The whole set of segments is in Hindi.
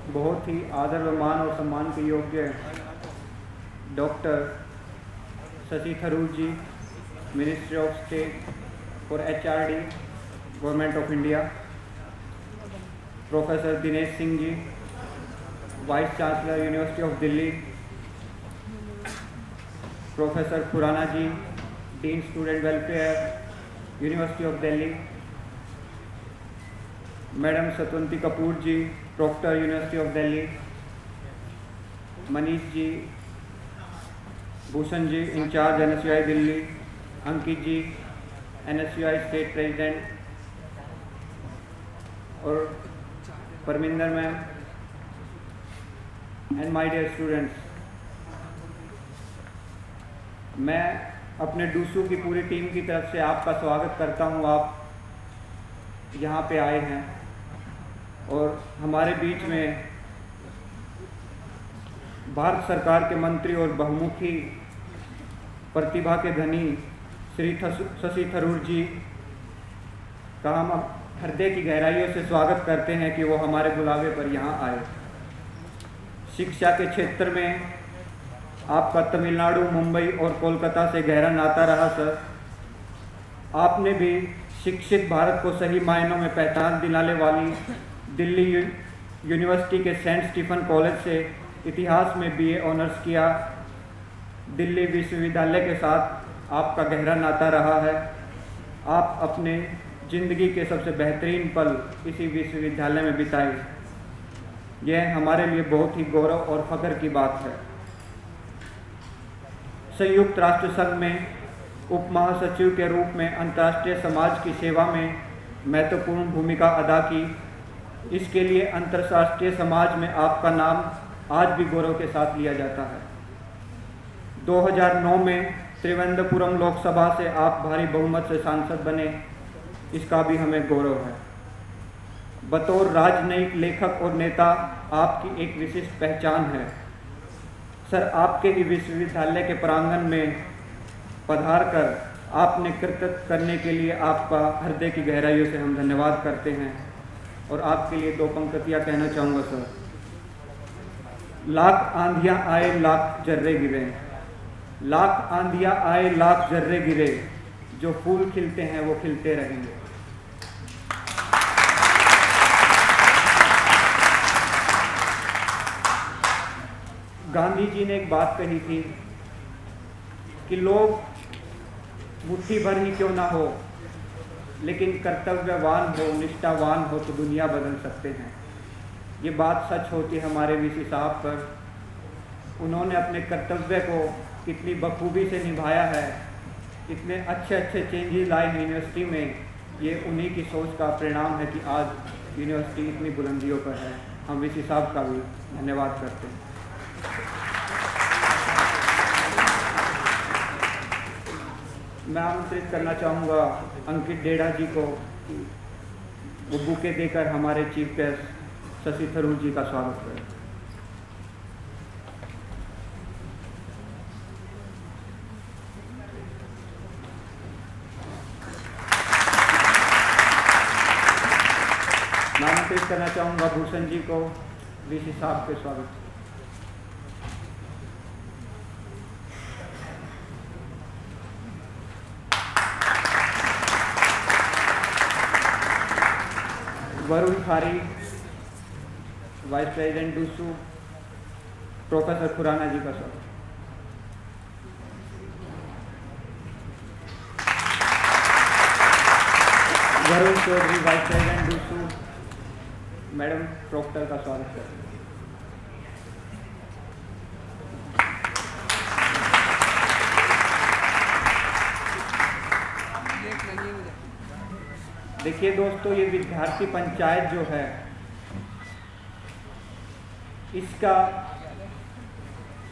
बहुत ही आदर व मान और सम्मान के योग्य doctor Shashi Tharoor ji, ministry of state for HRD, government of India, professor Dinesh Singh ji, vice chancellor university of Delhi, professor Khurana ji, dean student welfare, university of Delhi, madam Satwanti Kapoor ji, proctor, university of Delhi, Manish ji, Bhushan ji, incharge NSUI Delhi, Ankit ji, NSUI state president, और Paraminder ma'am, and my dear students, मैं अपने डूसू की पूरी टीम की तरफ से आपका स्वागत करता हूं। आप यहाँ पे आए हैं और हमारे बीच में भारत सरकार के मंत्री और बहुमुखी प्रतिभा के धनी श्री शशि थरूर जी का हम हृदय की गहराइयों से स्वागत करते हैं कि वो हमारे बुलावे पर यहाँ आए। शिक्षा के क्षेत्र में आपका तमिलनाडु, मुंबई और कोलकाता से गहरा नाता रहा सर। आपने भी शिक्षित भारत को सही मायनों में पहचान दिलाने वाली दिल्ली यूनिवर्सिटी के सेंट स्टीफन कॉलेज से इतिहास में BA ऑनर्स किया। दिल्ली विश्वविद्यालय के साथ आपका गहरा नाता रहा है। आप अपने ज़िंदगी के सबसे बेहतरीन पल इसी विश्वविद्यालय में बिताए। यह हमारे लिए बहुत ही गौरव और फख्र की बात है। संयुक्त राष्ट्र संघ में उप महासचिव के रूप में अंतर्राष्ट्रीय समाज की सेवा में महत्वपूर्ण भूमिका अदा की। इसके लिए अंतर्राष्ट्रीय समाज में आपका नाम आज भी गौरव के साथ लिया जाता है। 2009 में त्रिवेंद्रपुरम लोकसभा से आप भारी बहुमत से सांसद बने, इसका भी हमें गौरव है। बतौर राजनयिक लेखक और नेता आपकी एक विशिष्ट पहचान है। सर, आपके ही विश्वविद्यालय के प्रांगण में पधार कर आपने कृतज्ञ करने के लिए आपका हृदय की गहराइयों से हम धन्यवाद करते हैं। और आपके लिए 2 पंक्तियाँ कहना चाहूँगा सर। लाख आंधियाँ आए लाख जर्रे गिरे, लाख आंधियाँ आए लाख जर्रे गिरे, जो फूल खिलते हैं वो खिलते रहेंगे। गांधी जी ने एक बात कही थी कि लोग मुट्ठी भर ही क्यों ना हो, लेकिन कर्तव्यवान हो, निष्ठावान हो तो दुनिया बदल सकते हैं। ये बात सच होती है हमारे VC साहब पर। उन्होंने अपने कर्तव्य को कितनी बखूबी से निभाया है, इतने अच्छे अच्छे चेंजेस लाए हैं यूनिवर्सिटी में। ये उन्हीं की सोच का परिणाम है कि आज यूनिवर्सिटी इतनी बुलंदियों पर है। हम VC साहब का भी धन्यवाद करते हैं। मैं आमंत्रित करना चाहूँगा अंकित डेढ़ा जी को, वो बुके देकर हमारे चीफ गेस्ट शशि थरूर जी का स्वागत करें। मैं आमंत्रित करना चाहूँगा भूषण जी को VC साहब के स्वागत। Varun Khari, vice president DUSU, professor Khurana ji का स्वागत। Varun Chaudhary, vice president DUSU, madam proctor का स्वागत करते हैं। देखिए दोस्तों, ये विद्यार्थी पंचायत जो है, इसका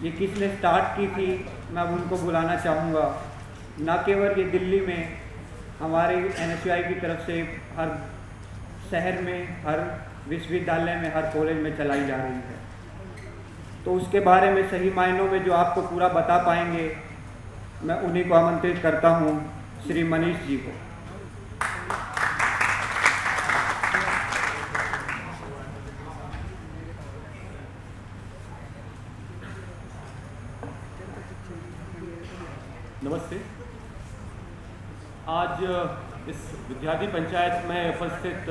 ये किसने स्टार्ट की थी, मैं उनको बुलाना चाहूँगा। ना केवल ये दिल्ली में हमारे NSUI की तरफ से हर शहर में, हर विश्वविद्यालय में, हर कॉलेज में चलाई जा रही है, तो उसके बारे में सही मायनों में जो आपको पूरा बता पाएंगे, मैं उन्हीं को आमंत्रित करता हूँ, श्री मनीष जी को। इस विद्यार्थी पंचायत में उपस्थित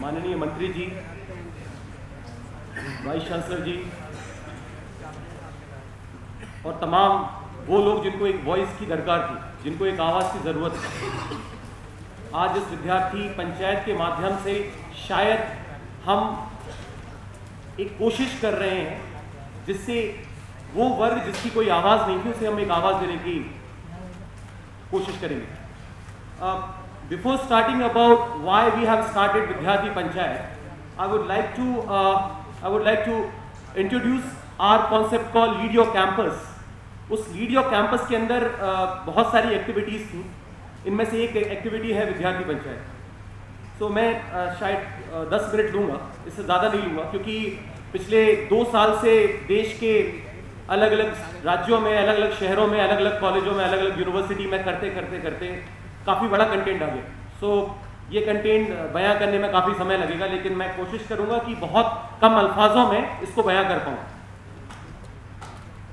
माननीय मंत्री जी, वाइस चांसलर जी और तमाम वो लोग जिनको एक वॉइस की दरकार थी, जिनको एक आवाज़ की ज़रूरत थी, आज इस विद्यार्थी पंचायत के माध्यम से शायद हम एक कोशिश कर रहे हैं जिससे वो वर्ग जिसकी कोई आवाज़ नहीं थी उसे हम एक आवाज़ देने की कोशिश करेंगे। Before starting about why we have started Vidyarthi Panchayat, I would like to introduce our concept call lead your campus. उस लीडियो कैंपस के अंदर बहुत सारी एक्टिविटीज़ थी, इनमें से एक एक्टिविटी है विद्यार्थी पंचायत। तो मैं शायद 10 मिनट लूँगा, इससे ज़्यादा नहीं लूँगा, क्योंकि पिछले 2 साल से देश के अलग अलग राज्यों में, अलग अलग शहरों में, अलग अलग कॉलेजों में, अलग अलग यूनिवर्सिटी में करते काफ़ी बड़ा कंटेंट आ गया। सो ये कंटेंट बयां करने में काफ़ी समय लगेगा, लेकिन मैं कोशिश करूँगा कि बहुत कम अल्फाजों में इसको बयां कर पाऊँ।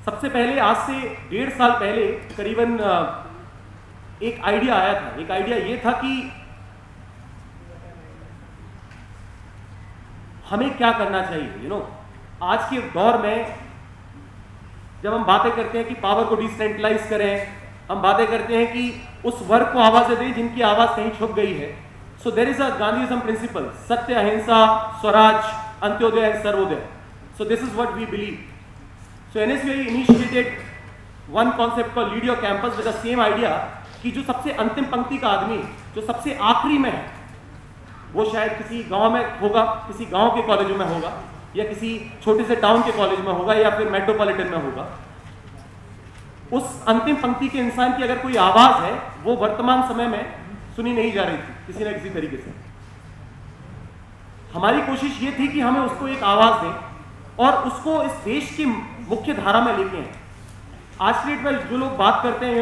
सबसे पहले आज से 1.5 साल पहले करीबन एक आइडिया आया था। एक आइडिया ये था कि हमें क्या करना चाहिए। आज के दौर में जब हम बातें करते हैं कि पावर को डिसेंट्रलाइज करें, हम बातें करते हैं कि उस वर्ग को आवाज़ दें जिनकी आवाज़ कहीं छुप गई है। So there is a Gandhism principle, satya, ahimsa, swaraj, antyodaya and sarvodaya. So this is what we believe. So NSUI initiated one concept called lead your campus with the same idea कि जो सबसे अंतिम पंक्ति का आदमी, जो सबसे आखिरी में है, वो शायद किसी गांव में होगा, किसी गांव के कॉलेजों में होगा, या किसी छोटे से टाउन के कॉलेज में होगा, या फिर मेट्रोपॉलिटन में होगा। उस अंतिम पंक्ति के इंसान की अगर कोई आवाज़ है, वो वर्तमान समय में सुनी नहीं जा रही थी किसी न किसी तरीके से। हमारी कोशिश ये थी कि हमें उसको एक आवाज़ दें और उसको इस देश की मुख्य धारा में लेके आए। आज की डेट में जो लोग बात करते हैं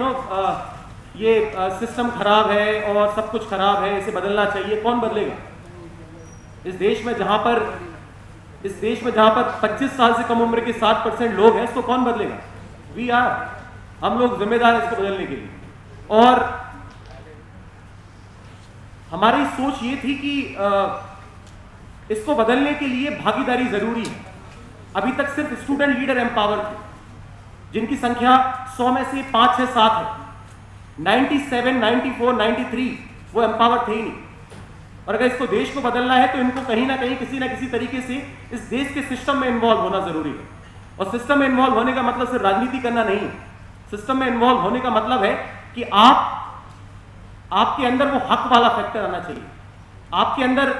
ये सिस्टम खराब है और सब कुछ खराब है, इसे बदलना चाहिए, कौन बदलेगा? इस देश में जहां पर 25 साल से कम उम्र के 60% लोग हैं, इसको कौन बदलेगा? वी आर, हम लोग जिम्मेदार हैं इसको बदलने के लिए। और हमारी सोच ये थी कि इसको बदलने के लिए भागीदारी जरूरी है। अभी तक सिर्फ स्टूडेंट लीडर एम्पावर थे, जिनकी संख्या 100 में से 5, 6, 7 है। 97, 94, 93 वो एम्पावर थे ही नहीं। और अगर इसको देश को बदलना है तो इनको कहीं ना कहीं किसी ना किसी तरीके से इस देश के सिस्टम में इन्वॉल्व होना जरूरी है। और सिस्टम में इन्वॉल्व होने का मतलब सिर्फ राजनीति करना नहीं है। सिस्टम में इन्वॉल्व होने का मतलब है कि आपके अंदर वो हक वाला फैक्टर आना चाहिए, आपके अंदर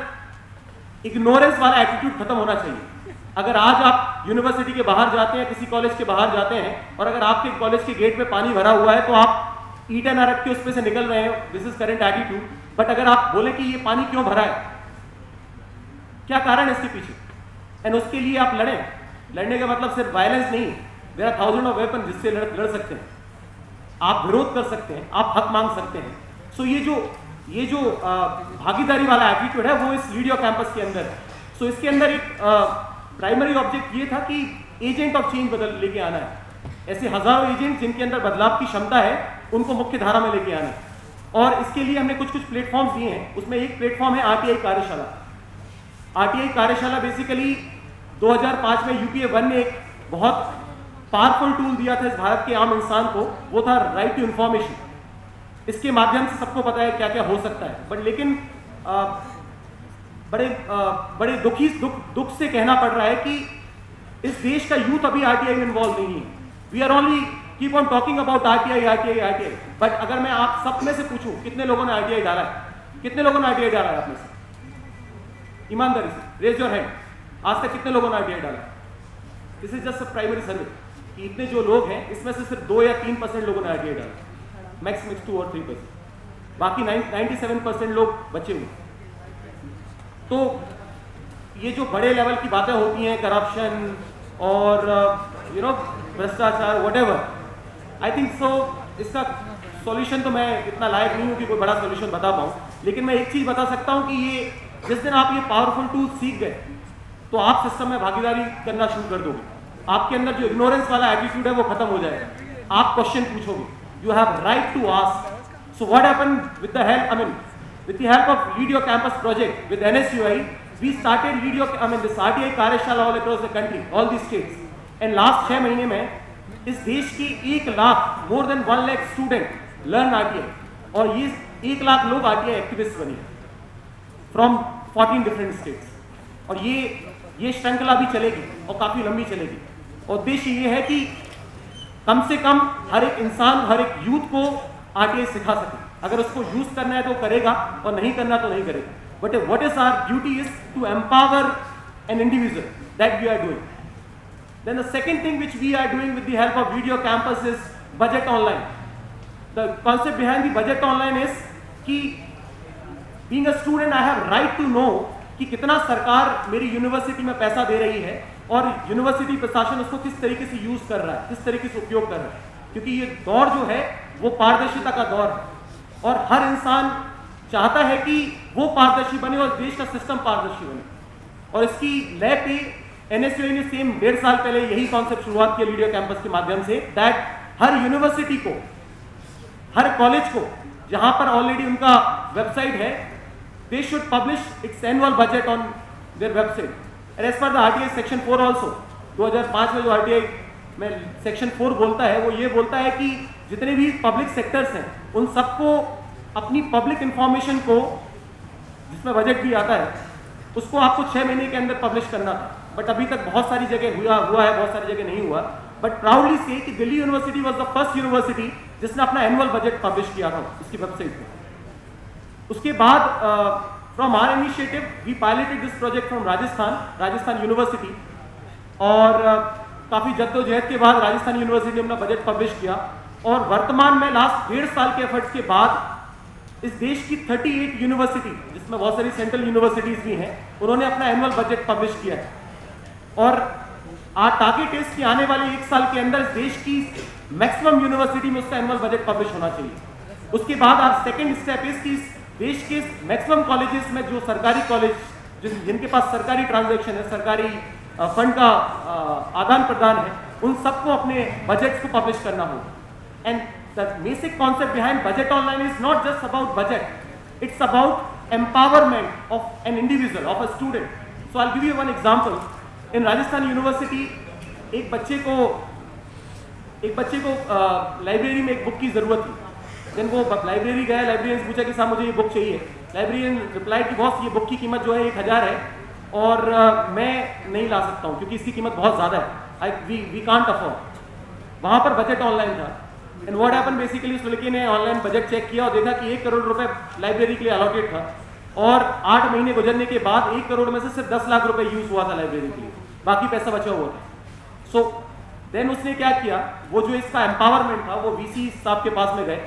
इग्नोरेंस वाला एटीट्यूड खत्म होना चाहिए। अगर आज आप यूनिवर्सिटी के बाहर जाते हैं, किसी कॉलेज के बाहर जाते हैं, और अगर आपके कॉलेज के गेट पे पानी भरा हुआ है तो आप ईंटें ना रख के उस पे से निकल रहे हैं, this is current attitude. But अगर आप बोले कि ये पानी क्यों भरा है, क्या कारण है इसके पीछे, एंड उसके लिए आप लड़ने का मतलब सिर्फ वायलेंस नहीं, there are thousand of weapon जिससे लड़ सकते हैं, आप विरोध कर सकते हैं, आप हक मांग सकते हैं। सो ये जो भागीदारी वाला एटीट्यूड है वो इस लीडियो कैंपस के अंदर है। सो इसके अंदर एक प्राइमरी ऑब्जेक्ट ये था कि एजेंट ऑफ चेंज लेके आना है। ऐसे हजारों एजेंट जिनके अंदर बदलाव की क्षमता है, उनको मुख्य धारा में लेके आना है। और इसके लिए हमने कुछ प्लेटफॉर्म्स दिए हैं। उसमें एक प्लेटफॉर्म है RTI कार्यशाला। RTI कार्यशाला बेसिकली 2005 में UPA 1 ने एक बहुत पावरफुल टूल दिया था इस भारत के आम इंसान को, वो था राइट टू इंफॉर्मेशन। इसके माध्यम से सबको पता है क्या क्या हो सकता है, बट लेकिन बड़े दुख से कहना पड़ रहा है कि इस देश का यूथ अभी RTI में इन्वॉल्व नहीं है। We are only keep on talking about RTI, but अगर मैं आप सब में से पूछूं कितने लोगों ने RTI डाला है, कितने लोगों ने RTI डाला है आप में से? ईमानदारी से रेज योर हैंड। आज तक कितने लोगों ने RTI डाला? This is just a primary survey कि इतने जो लोग हैं इसमें से सिर्फ 2 या 3% लोगों ने RTI डाला, मैक्स 2 और 3%, बाकी 97% लोग बचे हुए। तो ये जो बड़े लेवल की बातें होती हैं, करप्शन और भ्रष्टाचार, व्हाटएवर, आई थिंक सो इसका सॉल्यूशन तो मैं इतना लायक नहीं हूँ कि कोई बड़ा सॉल्यूशन बता पाऊँ, लेकिन मैं एक चीज़ बता सकता हूँ कि ये जिस दिन आप ये पावरफुल टूल सीख गए तो आप सिस्टम में भागीदारी करना शुरू कर दोगे। आपके अंदर जो इग्नोरेंस वाला एटीट्यूड है वो खत्म हो जाएगा। आप क्वेश्चन पूछोगे, you have right to ask. So what happened with the help of Lead Your Campus project with NSUI, we started this RTI कार्यशाला all across the country, all these states. And last 6 महीने में इस देश की 1 lakh more than 1 lakh student learn RTI, और ये 1 लाख लोग RTI एक्टिविस्ट बने from 14 different states. और ये श्रृंखला भी चलेगी और काफी लंबी चलेगी। और उद्देश्य ये है कि कम से कम हर एक इंसान, हर एक यूथ को RTI सिखा सके। अगर उसको यूज करना है तो करेगा और नहीं करना तो नहीं करेगा। But what is our duty is to empower an individual, that we are doing. Then the second thing which we are doing with the help of video campus is budget online. The concept behind the budget online is कि being a student I have right to know कि कितना सरकार मेरी यूनिवर्सिटी में पैसा दे रही है और यूनिवर्सिटी प्रशासन उसको किस तरीके से यूज कर रहा है, किस तरीके से उपयोग कर रहा है। क्योंकि ये दौर जो है वो पारदर्शिता का दौर है और हर इंसान चाहता है कि वो पारदर्शी बने और देश का सिस्टम पारदर्शी बने। और इसकी लय पे एनएसयूआई ने सेम 1.5 साल पहले यही कॉन्सेप्ट शुरुआत किया लीडियो कैंपस के माध्यम से, दैट हर यूनिवर्सिटी को, हर कॉलेज को जहां पर ऑलरेडी उनका वेबसाइट है, they should publish its annual budget on their website. And as per the RTI section 4 also, 2005 में जो आरटीआई में सेक्शन 4 बोलता है वो ये बोलता है कि जितने भी पब्लिक सेक्टर्स हैं उन सबको अपनी पब्लिक इंफॉर्मेशन को, जिसमें बजट भी आता है, उसको आपको 6 महीने के अंदर पब्लिश करना था। बट अभी तक बहुत सारी जगह हुआ है, बहुत सारी जगह नहीं हुआ। बट प्राउडली से कि Delhi university was the first university जिसने अपना एनुअल बजट पब्लिश किया था इसकी वेबसाइट पे। उसके बाद from our initiative we piloted this project from Rajasthan university, और काफ़ी जद्दोजहद के बाद राजस्थान यूनिवर्सिटी ने अपना बजट पब्लिश किया। और वर्तमान में लास्ट 1.5 साल के एफर्ट्स के बाद इस देश की 38 यूनिवर्सिटी, जिसमें बहुत सारी सेंट्रल यूनिवर्सिटीज भी हैं, उन्होंने अपना एनुअल बजट पब्लिश किया है। और टारगेट इज कि आने वाले 1 साल के अंदर इस देश की मैक्सिमम यूनिवर्सिटी में उसका एनुअल बजट पब्लिश होना चाहिए। उसके बाद आप सेकेंड स्टेप इज कि देश के मैक्सिमम कॉलेजेस में जो सरकारी कॉलेज जिनके पास सरकारी ट्रांजैक्शन है, सरकारी फंड का आदान प्रदान है, उन सबको अपने बजट्स को पब्लिश करना होगा। And the basic concept behind budget online is not just about budget, it's about empowerment of an individual, of a student. So I'll give you one example. In Rajasthan University, एक बच्चे को लाइब्रेरी में एक बुक की जरूरत थी। देन वो लाइब्रेरी गया, लाइब्रेरियन से पूछा कि साहब मुझे ये बुक चाहिए। लाइब्रेरियन रिप्लाई कि बॉस ये बुक की कीमत जो है 1000 है और मैं नहीं ला सकता हूँ क्योंकि इसकी कीमत बहुत ज़्यादा है, वी कांट अफोर्ड। वहाँ पर बजट ऑनलाइन था। एंड व्हाट हैपेंड बेसिकली, उस लड़के ने ऑनलाइन बजट चेक किया और देखा कि 1 करोड़ रुपए लाइब्रेरी के लिए अलॉटेड था, और 8 महीने गुजरने के बाद 1 करोड़ में से सिर्फ 10 लाख रुपए यूज हुआ था लाइब्रेरी के लिए, बाकी पैसा बचा हुआ था। सो देन उसने क्या किया, वो जो इसका एम्पावरमेंट था वो वीसी साहब के पास में गए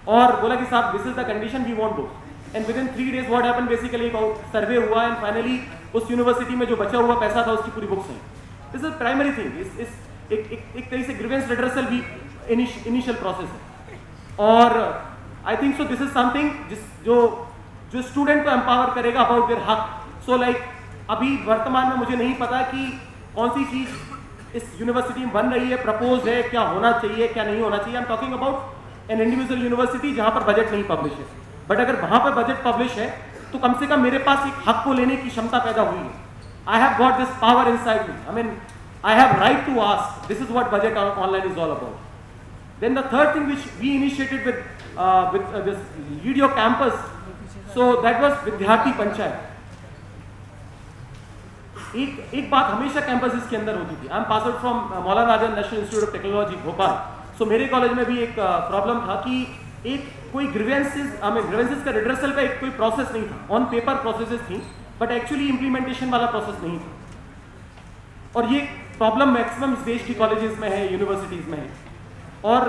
और बोला कि साहब this is the condition we want this. And within 3 days what happened basically, survey हुआ एंड फाइनली उस यूनिवर्सिटी में जो बचा हुआ पैसा था उसकी पूरी बुक्स हैं। दिस इज प्राइमरी थिंग, एक तरीके से ग्रीवेंस रिड्रेसल भी इनिशियल प्रोसेस है। और I think so this is something जो स्टूडेंट को एम्पावर करेगा अबाउट देयर हक। सो लाइक अभी वर्तमान में मुझे नहीं पता कि कौन सी चीज इस यूनिवर्सिटी में बन रही है, प्रपोज है, क्या होना चाहिए क्या नहीं होना चाहिए। I am talking about an individual university जहां पर बजट नहीं पब्लिश है। बट अगर वहां पर बजट पब्लिश है तो कम से कम मेरे पास एक हक को लेने की क्षमता पैदा हुई है। I have got this power inside me, I mean I have right to ask, this is what budget online is all about. Then the third thing which we initiated with this Lead Your Campus, so that was विद्यार्थी पंचायत। एक बात हमेशा कैंपसेस के अंदर होती थी। I am pass out from Maulana Azad national institute of technology Bhopal. So मेरे कॉलेज में भी एक प्रॉब्लम था कि एक कोई ग्रीवेंसेस का रिड्रेसल का एक कोई प्रोसेस नहीं था। ऑन पेपर प्रोसेसेस थी बट एक्चुअली इंप्लीमेंटेशन वाला प्रोसेस नहीं था। और ये प्रॉब्लम मैक्सिमम इस देश की कॉलेजेस में है, यूनिवर्सिटीज में है। और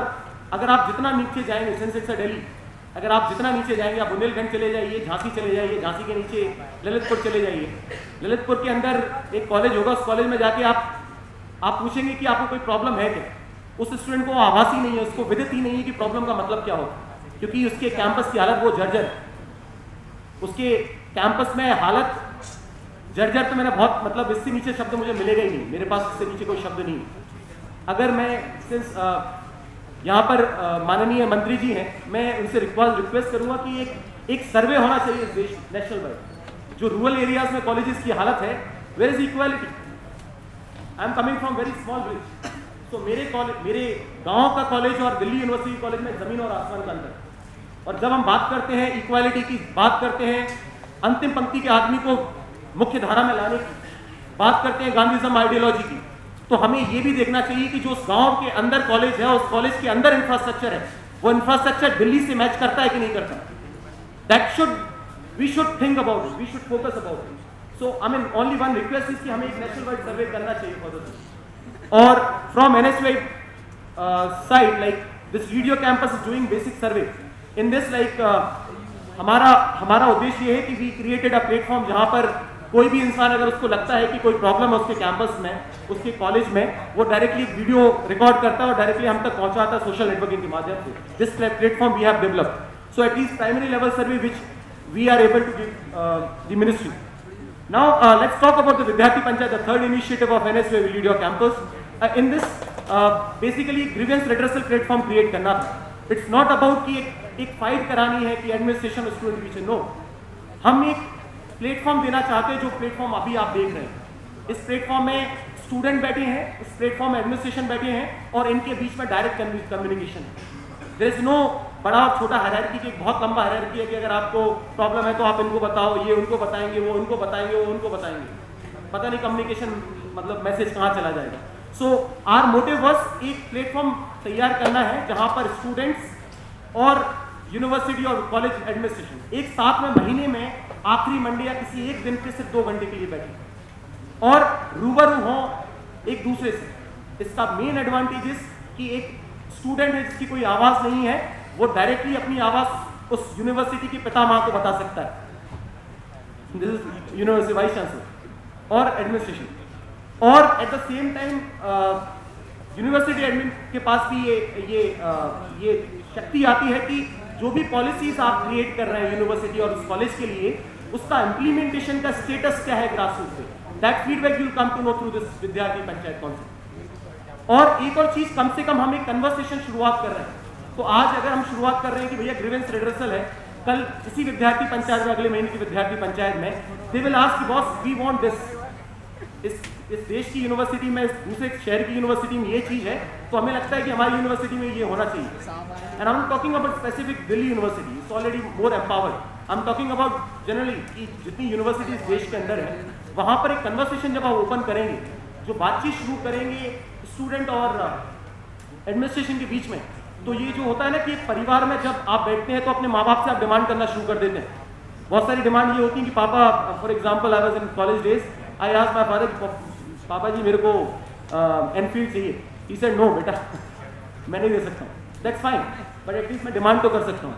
अगर आप जितना नीचे जाएंगे, सेंसेक्स दिल्ली, अगर आप जितना नीचे जाएंगे, आप बुंदेलखंड चले जाइए, झांसी चले जाइए, झांसी के नीचे ललितपुर चले जाइए, ललितपुर के अंदर एक कॉलेज होगा, उस कॉलेज में जाके आप पूछेंगे कि आपको कोई प्रॉब्लम है क्या, उस स्टूडेंट को आभास ही नहीं है, उसको विदित ही नहीं है कि प्रॉब्लम का मतलब क्या होगा, क्योंकि उसके कैंपस की हालत वो जर्जर है। उसके कैंपस में हालत जर्जर तो मैंने बहुत, मतलब इससे नीचे शब्द मुझे मिलेगा ही नहीं, मेरे पास इससे नीचे कोई शब्द नहीं है। अगर मैं सिंस यहाँ पर माननीय मंत्री जी हैं, मैं उनसे रिक्वेस्ट करूंगा कि एक सर्वे होना चाहिए इस देश नेशनल वाइड। जो रूरल एरियाज में कॉलेजेस की हालत है, where is equality? I am coming from very small village, तो मेरे गांव का कॉलेज और दिल्ली यूनिवर्सिटी कॉलेज में जमीन और आसमान का अंतर। और जब हम बात करते हैं इक्वालिटी की, बात करते हैं अंतिम पंक्ति के आदमी को मुख्य धारा में लाने की, बात करते हैं गांधीज्म आइडियोलॉजी की, तो हमें यह भी देखना चाहिए कि जो उस गांव के अंदर कॉलेज है, उस कॉलेज के अंदर इंफ्रास्ट्रक्चर है, वो इंफ्रास्ट्रक्चर दिल्ली से मैच करता है कि नहीं करता। We should think about it, we should focus about it. So I mean only one request is कि हमें एक नेशनल वाइड सर्वे करना चाहिए फॉर दिस। और from NSUI side, like this video campus is doing basic survey in this, like हमारा उद्देश्य ये है कि वी क्रिएटेड अ प्लेटफॉर्म जहां पर कोई भी इंसान अगर उसको लगता है कि कोई प्रॉब्लम है उसके कैंपस में, उसके कॉलेज में, वो डायरेक्टली वीडियो रिकॉर्ड करता है और डायरेक्टली हम तक पहुंचाता है सोशल नेटवर्किंग के माध्यम से। This platform we have developed, so at least primary level survey which we are able to give the ministry. Now let's talk about the Vidyarthi Panchayat, the third initiative of NSUI video campus. In this basically grievance redressal platform create करना था। इट्स नॉट अबाउट कि एक फाइट करानी है कि एडमिनिस्ट्रेशन और स्टूडेंट पीछे, नो, हम एक प्लेटफॉर्म देना चाहते हैं, जो प्लेटफॉर्म अभी आप देख रहे हैं। इस प्लेटफॉर्म में स्टूडेंट बैठे हैं, इस प्लेटफॉर्म में एडमिनिस्ट्रेशन बैठे हैं और इनके बीच में डायरेक्ट कम्युनिकेशन है। देयर इज नो बड़ा और छोटा हायरार्की की, एक बहुत लंबा हायरार्की है कि अगर आपको प्रॉब्लम है तो आप इनको बताओ, ये उनको बताएंगे, वो उनको बताएंगे, वो उनको बताएंगे, पता नहीं कम्युनिकेशन मतलब मैसेज कहाँ चला जाएगा। सो आवर मोटिव वाज एक प्लेटफॉर्म तैयार करना है जहां पर स्टूडेंट्स और यूनिवर्सिटी और कॉलेज एडमिनिस्ट्रेशन एक साथ में महीने में आखिरी मंडे या किसी एक दिन के सिर्फ 2 घंटे के लिए बैठे और रूबरू हों एक दूसरे से। इसका मेन एडवांटेज कि एक स्टूडेंट है जिसकी कोई आवाज नहीं है, वो डायरेक्टली अपनी आवाज उस यूनिवर्सिटी के पितामह को बता सकता है, this is university vice chancellor और एडमिनिस्ट्रेशन। और eight the same time university admin के पास भी ये शक्ति आती है कि जो भी पॉलिसीज आप क्रिएट कर रहे हैं यूनिवर्सिटी और उस कॉलेज के लिए, उसका इंप्लीमेंटेशन का स्टेटस क्या है ग्रासरूट पे, that feedback you come to know through this विद्यार्थी पंचायत कॉन्सेप्ट। और एक और चीज, कम से कम हम एक कन्वर्सेशन शुरुआत कर रहे हैं। तो आज अगर हम शुरुआत कर रहे हैं कि भैया ग्रीवेंस रिड्रेसल है, कल इसी विद्यार्थी पंचायत में, अगले महीने की विद्यार्थी पंचायत में they will ask boss we want this. इस देश की यूनिवर्सिटी में, इस दूसरे शहर की यूनिवर्सिटी में ये चीज है, तो हमें लगता है कि हमारी यूनिवर्सिटी में ये होना चाहिए। And I am talking about specific Delhi university, it's already more empowered. I am talking about generally कि जितनी यूनिवर्सिटी इस देश के अंदर है, वहां पर एक कन्वर्सेशन जब आप ओपन करेंगे, जो बातचीत शुरू करेंगे स्टूडेंट और एडमिनिस्ट्रेशन के बीच में, तो ये जो होता है ना कि एक परिवार में जब आप बैठते हैं तो अपने माँ बाप से आप डिमांड करना शुरू कर देते हैं। बहुत सारी डिमांड ये होती है कि पापा, for example I was in college days, I asked my father, पापा जी मेरे को एनफील्ड चाहिए। ही सेड नो बेटा मैं नहीं दे सकता हूँ, दैट्स फाइन, बट एटलीस्ट मैं डिमांड तो कर सकता हूँ।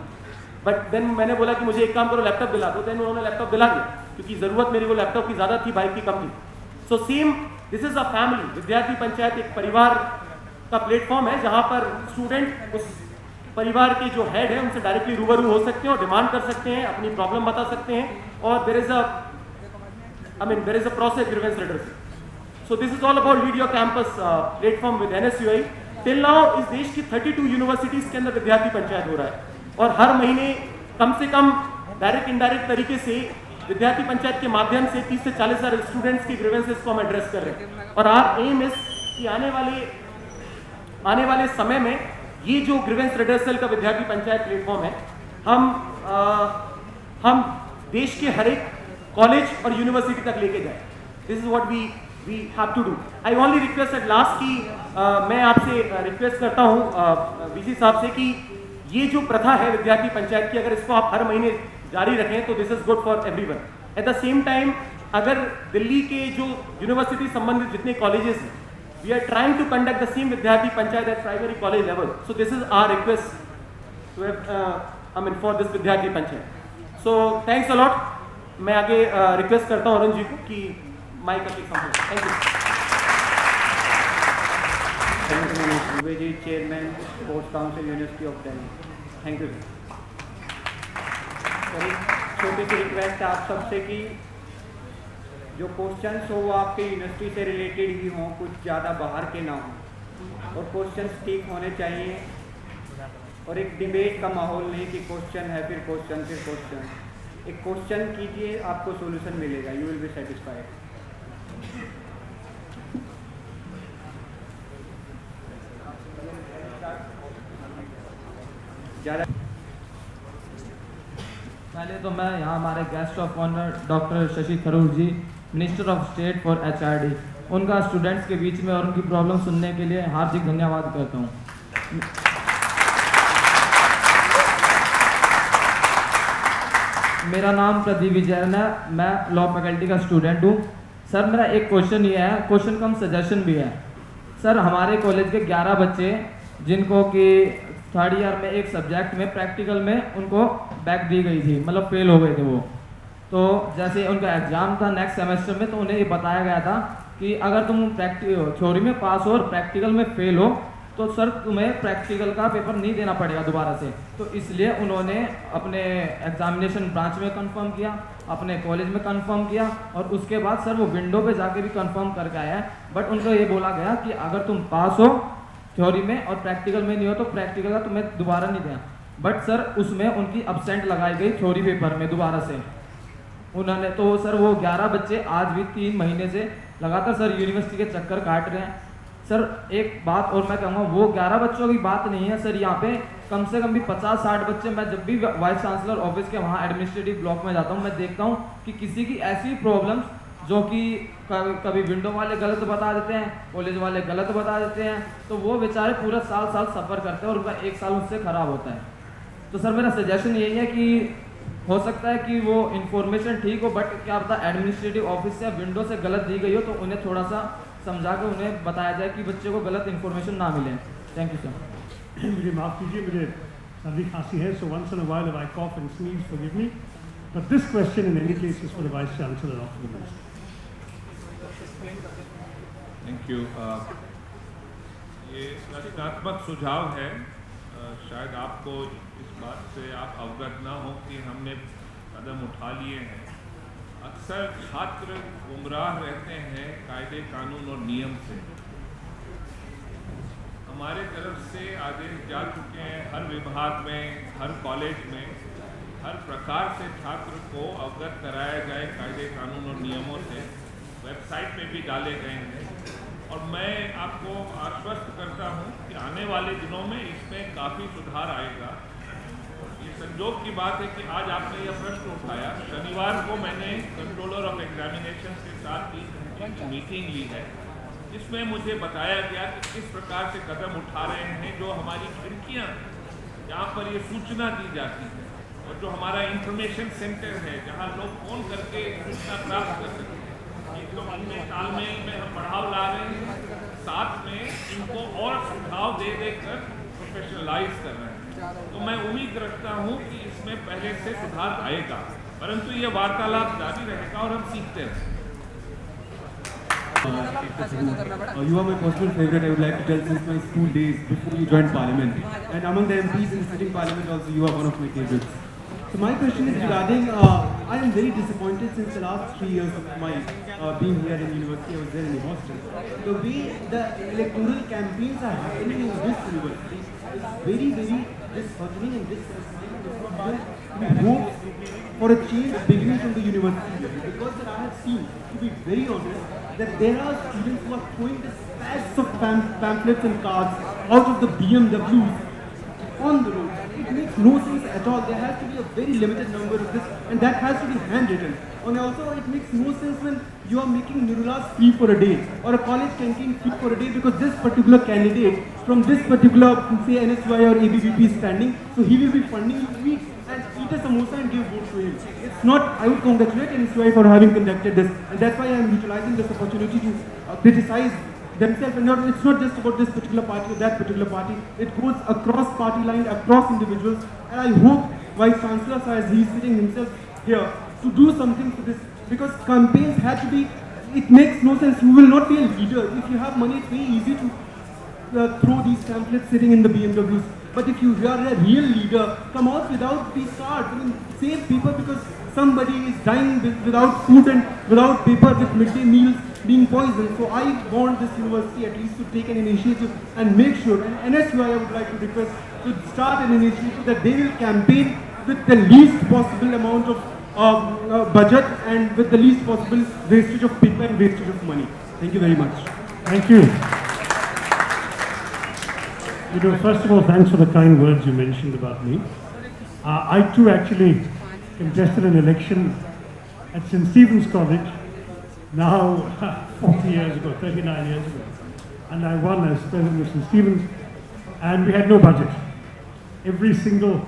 बट देन मैंने बोला कि मुझे एक काम करो, लैपटॉप दिला दो। देन उन्होंने लैपटॉप दिला दिया, क्योंकि जरूरत मेरी वो लैपटॉप की ज्यादा थी, बाइक की कम थी। So same this is a family, विद्यार्थी पंचायत एक परिवार का प्लेटफॉर्म है जहां पर स्टूडेंट उस परिवार के जो हेड है उनसे डायरेक्टली रूबरू हो सकते हैं और डिमांड कर सकते हैं, अपनी प्रॉब्लम बता सकते हैं, और there is a process grievance redressal. So this is all about video campus platform with NSUI. Till now इस देश की 32 यूनिवर्सिटीज के अंदर विद्यार्थी पंचायत हो रहा है और हर महीने कम से कम डायरेक्ट इनडायरेक्ट तरीके से विद्यार्थी पंचायत के माध्यम से 30 से 40 हज़ार स्टूडेंट्स की ग्रीवेंसेस को हम एड्रेस कर रहे हैं। और आर एम इज कि आने वाले समय में ये जो ग्रीवेंस रिड्रेसल का विद्यार्थी पंचायत प्लेटफॉर्म है, हम देश के हर एक कॉलेज और यूनिवर्सिटी तक लेके जाए। This is what we have to do. I only request at last कि मैं आपसे रिक्वेस्ट करता हूँ वीसी साहब से कि ये जो प्रथा है विद्यार्थी पंचायत की, अगर इसको आप हर महीने जारी रखें तो this is good for everyone. At the same time अगर दिल्ली के जो यूनिवर्सिटी संबंधित जितने कॉलेजेस हैं, we are trying to conduct the same Vidyarthi Panchayat at primary college level. So this is our request to for this विद्यार्थी Panchayat. So thanks a lot. मैं आगे रिक्वेस्ट करता हूँ अरुण जी को कि माइक अपनी complete. Thank you. Thank you Manoj Dubey ji, chairman sports council university of Delhi. Thank you sir. एक छोटी सी रिक्वेस्ट है आप सबसे कि जो क्वेश्चंस हो वो आपके यूनिवर्सिटी से रिलेटेड ही हों, कुछ ज़्यादा बाहर के ना हों, और क्वेश्चंस ठीक होने चाहिए और एक डिबेट का माहौल नहीं कि क्वेश्चन है फिर क्वेश्चन फिर क्वेश्चन। एक क्वेश्चन कीजिए, आपको सॉल्यूशन मिलेगा, यू विल बी सेटिस्फाइड। पहले तो मैं यहाँ हमारे guest of honour doctor Shashi Tharoor ji, minister of state for HRD, उनका स्टूडेंट्स के बीच में और उनकी प्रॉब्लम सुनने के लिए हार्दिक धन्यवाद करता हूँ। मेरा नाम प्रदीप विजयन है, मैं लॉ फैकल्टी का स्टूडेंट हूँ। सर मेरा एक क्वेश्चन ये है, क्वेश्चन कम सजेशन भी है। सर हमारे कॉलेज के 11 बच्चे जिनको कि थर्ड ईयर में एक सब्जेक्ट में प्रैक्टिकल में उनको बैक दी गई थी, मतलब फेल हो गए थे वो। तो जैसे उनका एग्ज़ाम था नेक्स्ट सेमेस्टर में, तो उन्हें ये बताया गया था कि अगर तुम थ्योरी में पास हो और प्रैक्टिकल में फेल हो तो सर तुम्हें प्रैक्टिकल का पेपर नहीं देना पड़ेगा दोबारा से। तो इसलिए उन्होंने अपने एग्जामिनेशन ब्रांच में कंफर्म किया, अपने कॉलेज में कंफर्म किया और उसके बाद सर वो विंडो पे जाके भी कंफर्म करके आया है। बट उनको ये बोला गया कि अगर तुम पास हो थ्योरी में और प्रैक्टिकल में नहीं हो तो प्रैक्टिकल का तुम्हें दोबारा नहीं देना। बट सर उसमें उनकी अब्सेंट लगाई गई थ्योरी पेपर में दोबारा से उन्होंने। तो सर वो 11 बच्चे आज भी 3 महीने से लगातार सर यूनिवर्सिटी के चक्कर काट रहे हैं। सर एक बात और मैं कहूँगा, वो 11 बच्चों की बात नहीं है सर, यहाँ पे कम से कम भी 50-60 बच्चे। मैं जब भी वाइस चांसलर ऑफिस के वहाँ एडमिनिस्ट्रेटिव ब्लॉक में जाता हूँ, मैं देखता हूँ कि किसी की ऐसी प्रॉब्लम्स जो कि कभी विंडो वाले गलत बता देते हैं, कॉलेज वाले गलत बता देते हैं, तो वो बेचारे पूरा साल सफ़र करते हैं और उनका 1 साल उससे ख़राब होता है। तो सर मेरा सजेशन यही है कि हो सकता है कि वो इन्फॉर्मेशन ठीक हो, बट क्या पता एडमिनिस्ट्रेटिव ऑफिस से या विंडो से गलत दी गई हो, तो उन्हें थोड़ा सा समझा के उन्हें बताया जाए कि बच्चे को गलत इन्फॉर्मेशन ना मिले। Thank you sir. मुझे माफ़ कीजिए, मुझे सर्दी खांसी है, so once in a while if I cough and sneeze, forgive me. But this question in any case is for the Vice Chancellor of the Ministry. Thank you. ये रचनात्मक सुझाव है। शायद आपको इस बात से आप अवगत ना हो कि हमने कदम उठा लिए हैं। अक्सर छात्र गुमराह रहते हैं कायदे कानून और नियम से। हमारे तरफ से आदेश जा चुके हैं हर विभाग में, हर कॉलेज में, हर प्रकार से छात्र को अवगत कराया जाए कायदे कानून और नियमों से। वेबसाइट पे भी डाले गए हैं और मैं आपको आश्वस्त करता हूं कि आने वाले दिनों में इसमें काफ़ी सुधार आएगा। ये संजोग की बात है कि आज आपने यह प्रश्न उठाया। शनिवार को मैंने कंट्रोलर ऑफ एग्जामिनेशन के साथ एक मीटिंग ली है, जिसमें मुझे बताया गया कि किस प्रकार से कदम उठा रहे हैं। जो हमारी खिड़कियाँ जहाँ पर ये सूचना दी जाती है और जो हमारा इंफॉर्मेशन सेंटर है जहाँ लोग फ़ोन करके सूचना प्राप्त कर सकते हैं, तो इनमें तालमेल में हम बढ़ाव ला रहे हैं, साथ में इनको और सुझाव दे देकर प्रोफेशनलाइज कर रहे हैं। तो मैं उम्मीद रखता हूं कि इसमें पहले से सुधार आएगा, परंतु ये वार्तालाप जारी रहेगा और हम सीखते रहेंगे। You are my personal favorite, I would like to tell, since my school days before you joined Parliament. And among the MPs in sitting Parliament also, you are one of my favorites. So my question is regarding, I am very disappointed since the last 3 years of my being here in university. I was there in Boston. The way the electoral campaigns are happening in this university is very, very disheartening and dissatisfying. We hope for a change beginning from the university, because that I have seen, to be very honest, that there are students who are throwing the stacks of pamphlets and cards out of the BMWs on the road. It makes no sense at all. There has to be a very limited number of this, and that has to be handwritten. And also, it makes no sense when you are making Nirulas free for a day or a college canteen free for a day because this particular candidate from this particular, say, NSY or ABVP is standing, so he will be funding you free and eat a samosa and give vote to him. It's not. I would congratulate NSY for having conducted this, and that's why I am utilizing this opportunity to criticize themselves. And it's not just about this particular party or that particular party. It goes across party line, across individuals. And I hope Vice Chancellor, as he is sitting himself here, to do something for this, because campaigns have to be. It makes no sense. You will not be a leader if you have money. It's very easy to throw these pamphlets sitting in the BMWs. But if you are a real leader, come out without these cards. I mean, save people, because somebody is dying without food and without paper with midday meals. being poisoned. So I want this university at least to take an initiative and make sure, and NSUI I would like to request to start an initiative that they will campaign with the least possible amount of budget and with the least possible wastage of paper and wastage of money. Thank you very much. Thank you. First of all, thanks for the kind words you mentioned about me. I too actually contested an election at St. Stephen's College, now 40 years ago, 39 years ago. And I won as president of St. Stephen's, and we had no budget. Every single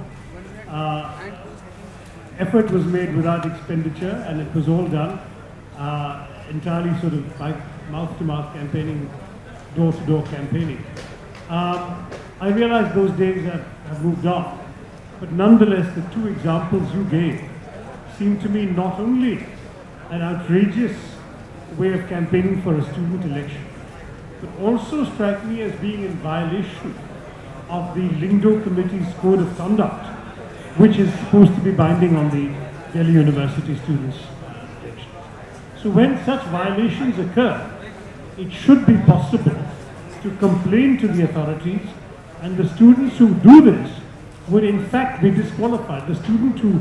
effort was made without expenditure, and it was all done entirely sort of by mouth-to-mouth campaigning, door-to-door campaigning. I realize those days have moved on, but nonetheless, the two examples you gave seem to me not only an outrageous way of campaigning for a student election, but also strike me as being in violation of the Lindo Committee's Code of Conduct, which is supposed to be binding on the Delhi University students' elections. So when such violations occur, it should be possible to complain to the authorities, and the students who do this would in fact be disqualified. The student who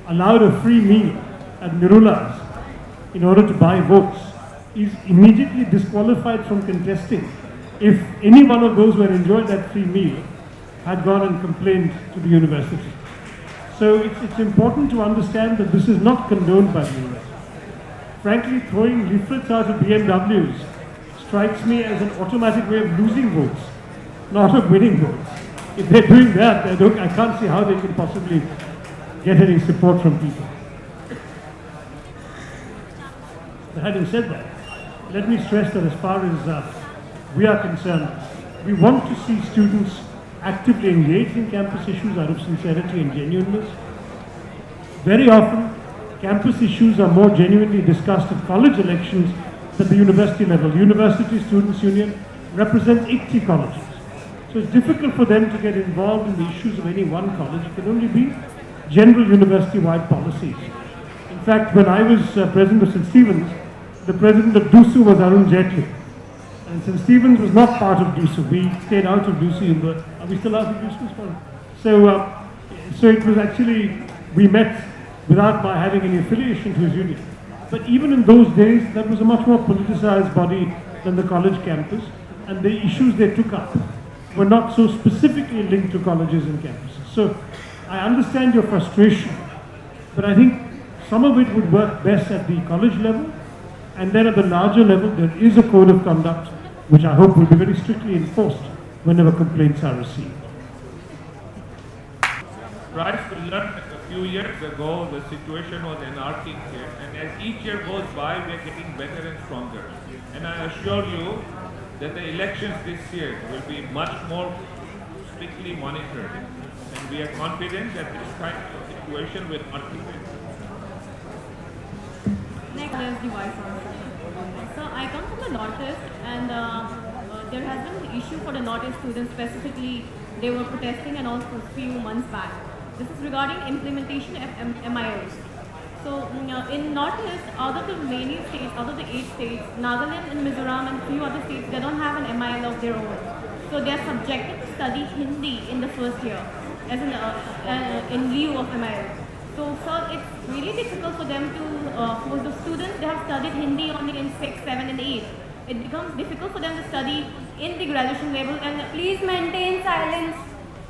allowed a free meal at Nirula's in order to buy votes is immediately disqualified from contesting if any one of those who had enjoyed that free meal had gone and complained to the university. So it's important to understand that this is not condoned by the university. Frankly, throwing leaflets out of BMWs strikes me as an automatic way of losing votes, not of winning votes. If they're doing that, I can't see how they can possibly get any support from people. But having said that, let me stress that as far as we are concerned, we want to see students actively engaged in campus issues out of sincerity and genuineness. Very often, campus issues are more genuinely discussed at college elections than the university level. The University Students' Union represents 80 colleges. So it's difficult for them to get involved in the issues of any one college. It can only be general university-wide policies. In fact, when I was president of St. Stephen's, the president of DUSU was Arun Jaitley. And St. Stephen's was not part of DUSU. We stayed out of DUSU. Are we still out of DUSU? So it was actually, we met without my having any affiliation to his union. But even in those days, that was a much more politicized body than the college campus. And the issues they took up were not so specifically linked to colleges and campuses. So I understand your frustration, but I think some of it would work best at the college level, and then at the larger level there is a code of conduct which I hope will be very strictly enforced whenever complaints are received. Right, we learned a few years ago the situation was anarchic here, and as each year goes by we are getting better and stronger. And I assure you that the elections this year will be much more strictly monitored, and we are confident that this kind of situation will not repeat. Next is the Vice Chancellor. So I come from the Northeast, and there has been an issue for the Northeast students specifically. They were protesting and all for a few months back. This is regarding implementation of MILs. So in Northeast, out of the many states, out of the 8 states, Nagaland and Mizoram and a few other states, they don't have an MIL of their own. So they are subjected to study Hindi in the first year, as in lieu of MIL. So sir, it's really difficult for them to, for the students, they have studied Hindi only in 6, 7 and 8. It becomes difficult for them to study in the graduation level, and please maintain silence.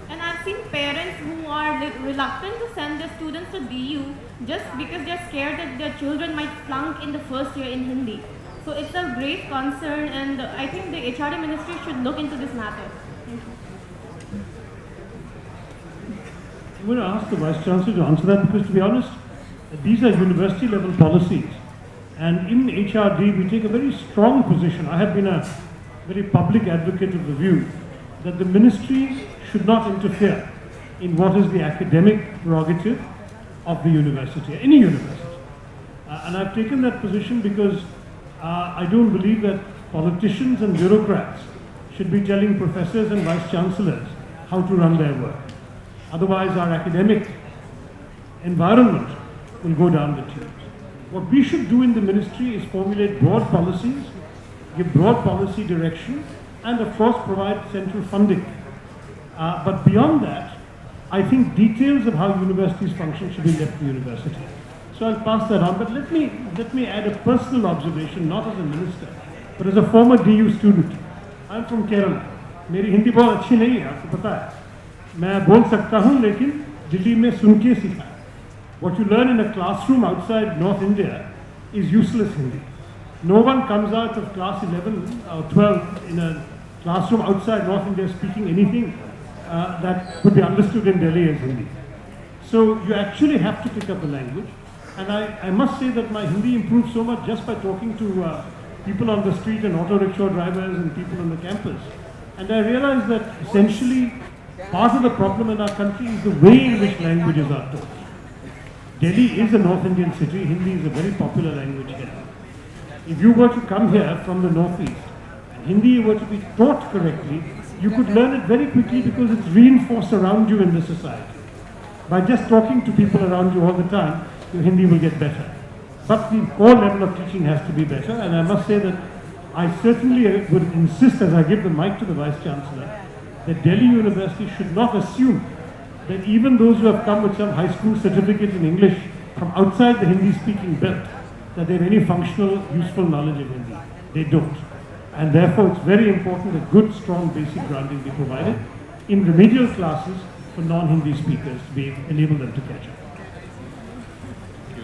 And I've seen parents who are reluctant to send their students to DU just because they're scared that their children might flunk in the first year in Hindi. So it's a great concern, and I think the HRD ministry should look into this matter. Thank you. I'm going to ask the Vice Chancellor to answer that, because to be honest, these are university level policies. And in HRD, we take a very strong position. I have been a very public advocate of the view that the ministry should not interfere in what is the academic prerogative of the university, any university. And I've taken that position because I don't believe that politicians and bureaucrats should be telling professors and vice chancellors how to run their work. Otherwise, our academic environment will go down the tubes. What we should do in the ministry is formulate broad policies, give broad policy direction, and of course provide central funding. But beyond that, I think details of how universities function should be left to university. So I'll pass that on. But let me add a personal observation, not as a minister, but as a former DU student. I'm from Kerala. मेरी हिंदी बहुत अच्छी नहीं है, आपको पता है. मैं बोल सकता हूँ, लेकिन दिल्ली में सुन के सीखा. What you learn in a classroom outside North India is useless Hindi. No one comes out of class 11 or 12 in a classroom outside North India speaking anything that could be understood in Delhi as Hindi. So you actually have to pick up a language. And I must say that my Hindi improved so much just by talking to people on the street and auto rickshaw drivers and people on the campus. And I realized that essentially part of the problem in our country is the way in which languages are taught. Delhi is a North Indian city. Hindi is a very popular language here. If you were to come here from the northeast and Hindi were to be taught correctly, you could learn it very quickly because it's reinforced around you in the society. By just talking to people around you all the time, your Hindi will get better. But the core level of teaching has to be better, and I must say that I certainly would insist, as I give the mic to the Vice Chancellor, that Delhi University should not assume that even those who have come with some high school certificate in English from outside the Hindi-speaking belt, that they have any functional, useful knowledge of Hindi. They don't. And therefore, it's very important that good, strong, basic grounding be provided in remedial classes for non-Hindi speakers to be enable them to catch up. Thank you.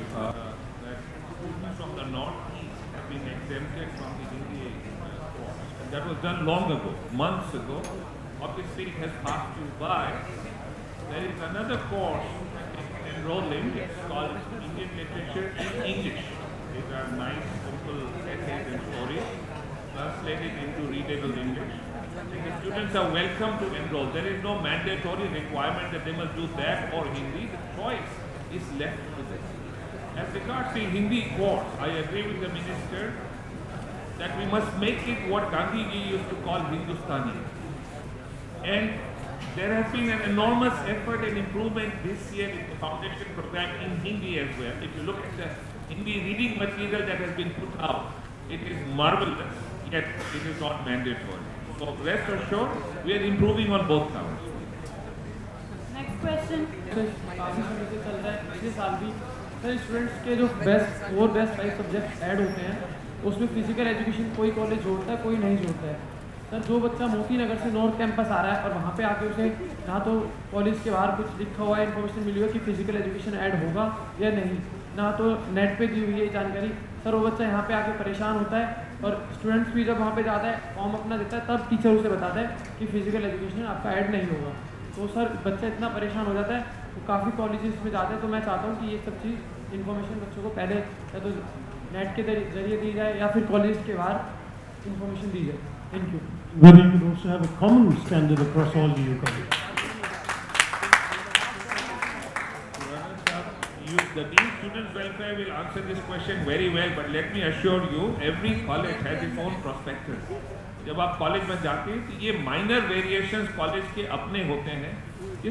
That students from the northeast have been exempted from the Hindi course. And that was done long ago, months ago. Obviously, it has passed you by. There is another course enrolled in. It's called Indian Literature in English. These are nice, simple essays and stories translated into readable English. And the students are welcome to enroll. There is no mandatory requirement that they must do that or Hindi. The choice is left to them. As regards the Hindi course, I agree with the minister that we must make it what Gandhi ji used to call Hindustani. And there has been an enormous effort and improvement this year in the foundation program in Hindi as well. If you look at the Hindi reading material that has been put out, it is marvelous, yet it is not mandatory. So rest assured, we are improving on both counts. Next question. काफ़ी समय से चल रहा है. पिछले साल भी सर स्टूडेंट्स के जो बेस्ट 5 सब्जेक्ट ऐड होते हैं उसमें फिजिकल एजुकेशन कोई कॉलेज जोड़ता है, कोई नहीं जोड़ता है. सर जो बच्चा मोती नगर से नॉर्थ कैंपस आ रहा है और वहाँ पे आके उसे ना तो कॉलेज के बाहर कुछ लिखा हुआ है, इन्फॉर्मेशन मिली हुई है कि फिजिकल एजुकेशन ऐड होगा या नहीं, ना तो नेट पे दी हुई है जानकारी. सर वो बच्चा यहाँ पे आके परेशान होता है और स्टूडेंट्स भी जब वहाँ पे जाता है फॉर्म अपना देता है तब टीचर उसे बताता है कि फिजिकल एजुकेशन आपका ऐड नहीं होगा. तो सर बच्चा इतना परेशान हो जाता है. तो काफ़ी कॉलेजेस में जाते हैं. तो मैं चाहता हूँ कि ये सब चीज़ इन्फॉर्मेशन बच्चों को पहले या तो नेट के जरिए दी जाए या फिर कॉलेज के बाहर इन्फॉर्मेशन दी जाए. Thank you. Whether you could also have a common standard across all DU colleges. The Dean Students Welfare will answer this question very well, but let me assure you, every college has its own prospectus. जब आप कॉलेज में जाते हैं तो ये माइनर वेरिएशंस कॉलेज के अपने होते हैं,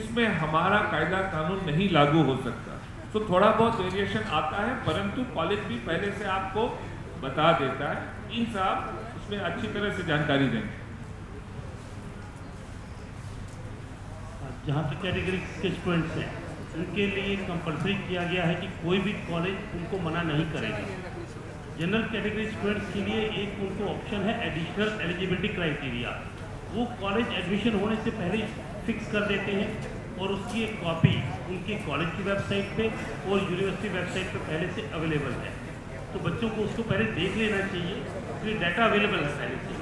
इसमें हमारा कायदा कानून नहीं लागू हो सकता. तो थोड़ा बहुत वेरिएशन आता है, परंतु कॉलेज भी पहले से आपको बता देता है. इन साहब इसमें अच्छी तरह से जानकारी देंगे. जहाँ की कैटेगरी के स्टूडेंट्स हैं उनके लिए कंपलसरी किया गया है कि कोई भी कॉलेज उनको मना नहीं करेगा. जनरल कैटेगरी स्टूडेंट्स के लिए एक उनको ऑप्शन है एडिशनल एलिजिबिलिटी क्राइटेरिया. वो कॉलेज एडमिशन होने से पहले फिक्स कर देते हैं और उसकी एक कॉपी उनके कॉलेज की वेबसाइट पे और यूनिवर्सिटी वेबसाइट पे पहले से अवेलेबल है. तो बच्चों को उसको पहले देख लेना चाहिए, इसलिए डाटा अवेलेबल है पहले से.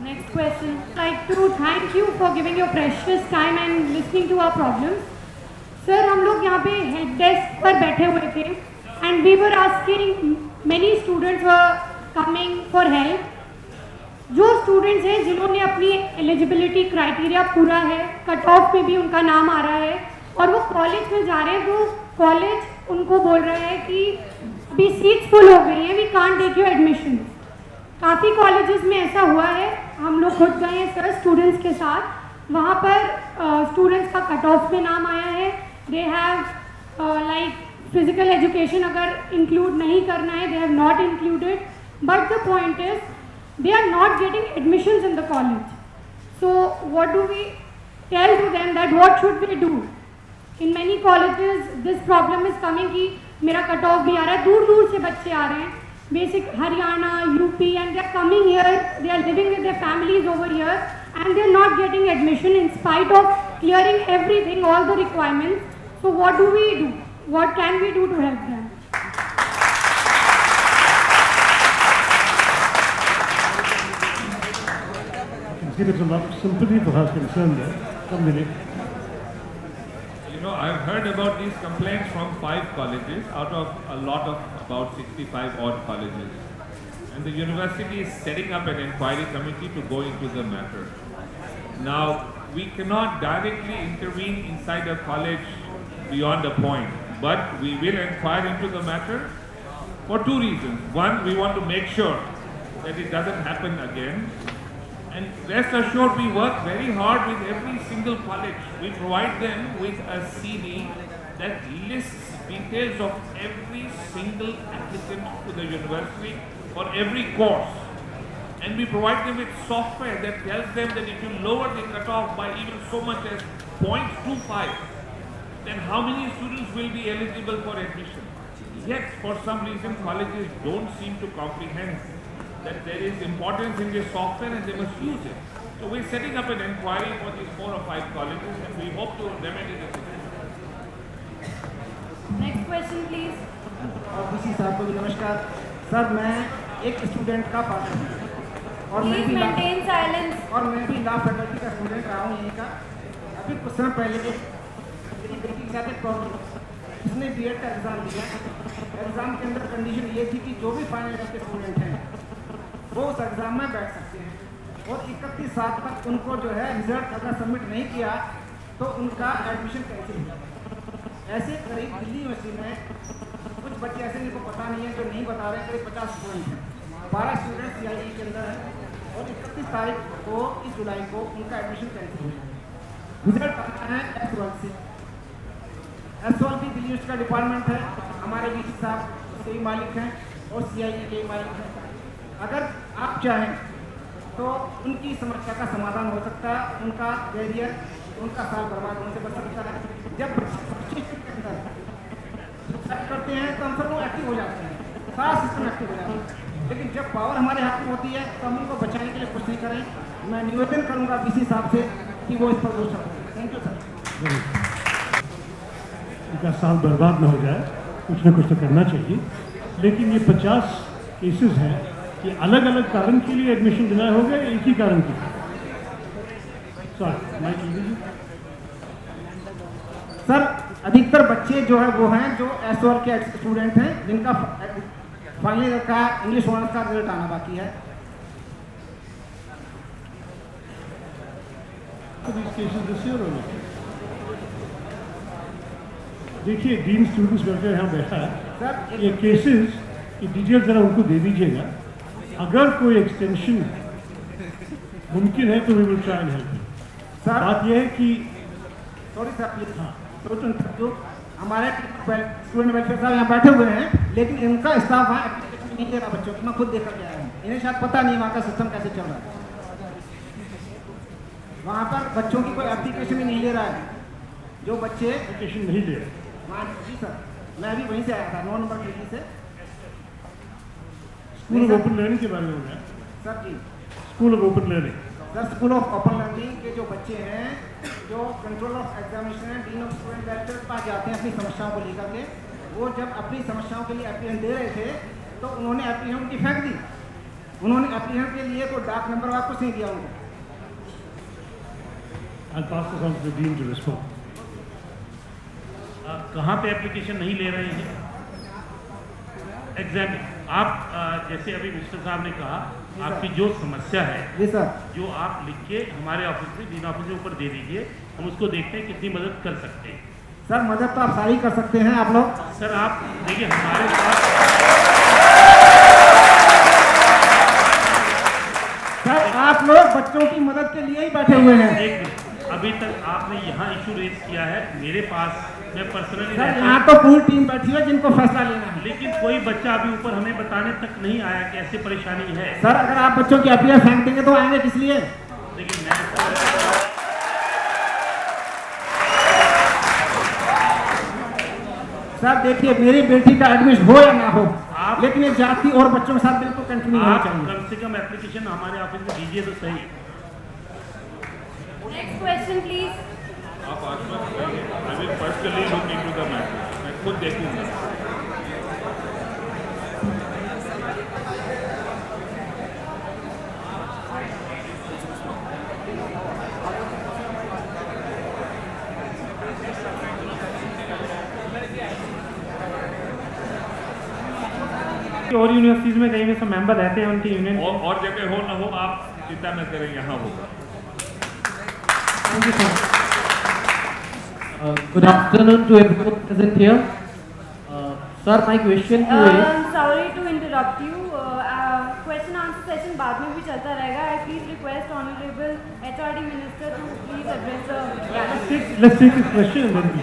Next question. I'd like to thank you for giving your precious time and listening to our problems. Sir, हम लोग यहाँ पे हेल्प डेस्क पर बैठे हुए थे and we were asking, many students were coming for help. जो स्टूडेंट्स हैं जिन्होंने अपनी एलिजिबिलिटी क्राइटेरिया पूरा है, कट ऑफ पे भी उनका नाम आ रहा है और वो कॉलेज में जा रहे हैं, वो कॉलेज उनको बोल रहा है कि अभी सीट्स फुल हो गई हैं, we can't take your admission. काफ़ी कॉलेजेस में ऐसा हुआ है. हम लोग खुद गए हैं सर स्टूडेंट्स के साथ. वहाँ पर स्टूडेंट्स का कट ऑफ में नाम आया है. They have like physical education अगर include नहीं करना है, they have not included. But the point is, they are not getting admissions in the college. So what do we tell to them that what should they do? In many colleges, this problem is coming कि मेरा कट ऑफ भी आ रहा है, दूर दूर से बच्चे आ रहे हैं, basic Haryana, UP, and they are coming here, they are living with their families over here, and they are not getting admission in spite of clearing everything, all the requirements. So what do we do? What can we do to help them? Give it a lot of sympathy for her concern there. Come, Dilip. You know, I've heard about these complaints from 5 colleges out of a lot of about 65 odd colleges. And the university is setting up an inquiry committee to go into the matter. Now, we cannot directly intervene inside a college beyond a point, but we will inquire into the matter for 2 reasons. One, we want to make sure that it doesn't happen again. And rest assured, we work very hard with every single college. We provide them with a CD that lists details of every single applicant to the university for every course. And we provide them with software that tells them that if you lower the cutoff by even so much as 0.25, then how many students will be eligible for admission. Yet, for some reason, colleges don't seem to comprehend that there is importance in this software and they must use it. So we're setting up an inquiry for these 4 or 5 colleges and we hope to remedy the situation. Next question, please. और बीसी साहब को भी नमस्कार सर। मैं एक स्टूडेंट का फादर हूँ और Please maintain silence. और मैं भी लॉ फैकल्टी का स्टूडेंट रहा हूँ यहीं का। अभी कुछ समय पहले मेरी बेटी के साथ एक प्रॉब्लम, उसने बीएड का एग्ज़ाम दिया। एग्ज़ाम के अंदर कंडीशन ये थी कि जो भी फाइनल ईयर के स्टूडेंट हैं वो उस एग्ज़ाम में बैठ सकते हैं और 31/7 तक उनको जो है रिजल्ट अगर सबमिट नहीं किया तो उनका एडमिशन कैंसिल हुआ। ऐसे करीब दिल्ली यूनिवर्सिटी में कुछ बच्चे ऐसे जिनको पता नहीं है, जो नहीं बता रहे, करीब 50 स्टूडेंट हैं। 12 स्टूडेंट CIE के अंदर हैं और 31 तारीख को, इस जुलाई को उनका एडमिशन कैंसिल हुआ। रिजल्ट आता है S1 से। S1 भी दिल्ली यूनिवर्सिटी का डिपार्टमेंट है, हमारे BC साहब उसके ही मालिक हैं और CIE के मालिक हैं। अगर आप चाहें तो उनकी समस्या का समाधान हो सकता है, उनका कैरियर, उनका साल बर्बाद होने से बच सकता है। जब बच्चे के अंदर करते हैं तो हम सब लोग एक्टिव हो जाते हैं, सारा सिस्टम एक्टिव हो जाता है, लेकिन जब पावर हमारे हाथ में होती है तो हम उनको बचाने के लिए कुछ नहीं करें। मैं निवेदन करूंगा BC साहब से कि वो इस पर रोक सकते। Thank you sir. उनका साल बर्बाद न हो जाए, कुछ न कुछ तो करना चाहिए। लेकिन ये 50 केसेस हैं कि अलग अलग कारण के लिए एडमिशन डिनाई हो गया, एक ही कारण के लिए। सर, अधिकतर बच्चे जो है वो हैं जो S1 के स्टूडेंट हैं जिनका फाइनल ईयर का इंग्लिश ऑनर्स का रिजल्ट आना बाकी है। देखिए, डीन स्टूडेंट्स वेलफेयर यहाँ बैठा है सर, ये केसेस की डिटेल जरा उनको दे दीजिएगा। अगर कोई एक्सटेंशन मुमकिन है तो we will try and help. Sir, बात यह है कि सॉरी सर प्लीज, हाँ, जो हमारे स्टूडेंट वेलफेयर साहब यहाँ बैठे हुए हैं, लेकिन इनका स्टाफ वहाँ एप्लीकेशन नहीं दे रहा बच्चों की। मैं खुद देखकर के आया हूँ, इन्हें शायद पता नहीं वहाँ का सिस्टम कैसे चल रहा है। वहाँ पर बच्चों की कोई एप्लीकेशन ही नहीं ले रहा है, जो बच्चे एप्लीकेशन नहीं ले रहे। हाँ जी सर, मैं अभी वहीं से आया था 9 नंबर खिड़की से। स्कूल ऑफ ओपन लर्निंग के बारे में हो गया sir ji. School of open learning sir, school of open learning के जो बच्चे हैं, जो कंट्रोल ऑफ एग्जामिनेशन है, डीन ऑफ स्टूडेंट वेलफेयर के पास जाते हैं अपनी समस्याओं को लेकर के, वो जब अपनी समस्याओं के लिए एप्लीकेशन दे रहे थे तो उन्होंने एप्लीकेशन उनकी फेंक दी। उन्होंने एप्लीकेशन के लिए कोई डाक नंबर वापस नहीं दिया उनको। I'll pass this on to the dean to respond. कहाँ पे एप्लीकेशन नहीं ले रहे हैं एग्जाम? आप जैसे अभी मिस्टर साहब ने कहा, आपकी जो समस्या है जी सर, जो आप लिख के हमारे ऑफिस में, डीन ऑफिस में ऊपर दे दीजिए, हम उसको देखते हैं कितनी मदद कर सकते हैं। सर मदद तो आप सारी कर सकते हैं आप लोग। सर आप देखिए हमारे साथ, सर आप लोग बच्चों की मदद के लिए ही बैठे हुए हैं। एक मिनट अभी तक आपने यहाँ इशू रेज किया है मेरे पास, मैं पर्सनली सर यहाँ तो पूरी टीम बैठी है जिनको फैसला लेना है। लेकिन कोई बच्चा अभी ऊपर हमें बताने तक नहीं आया कि ऐसी परेशानी है। सर अगर आप बच्चों की अफिया फेंक देंगे तो आएंगे किस लिए? लेकिन मैं सर देखिए मेरी बेटी का एडमिशन हो या ना हो, लेकिन ये जाति और बच्चों के साथ बिल्कुल कंटिन्यू होना आप चाहिए। कम से कम एप्लीकेशन हमारे ऑफिस में दीजिए तो सही। Next question, please. आप आश्वस्त रहिए, I will personally look into the matter, मैं खुद देखूंगा। और यूनिवर्सिटीज में कहीं में सब मेंबर रहते हैं उनके यूनियन। और जगह हो ना हो आप चिंता न करें, यहाँ होगा। Thank you, sir. Good afternoon to everyone present here. Sir, my question to you is. Sorry to interrupt you. Question answer session बाद में भी चलता रहेगा. I please request Honorable HRD Minister to please address the. Let's take this question and then we.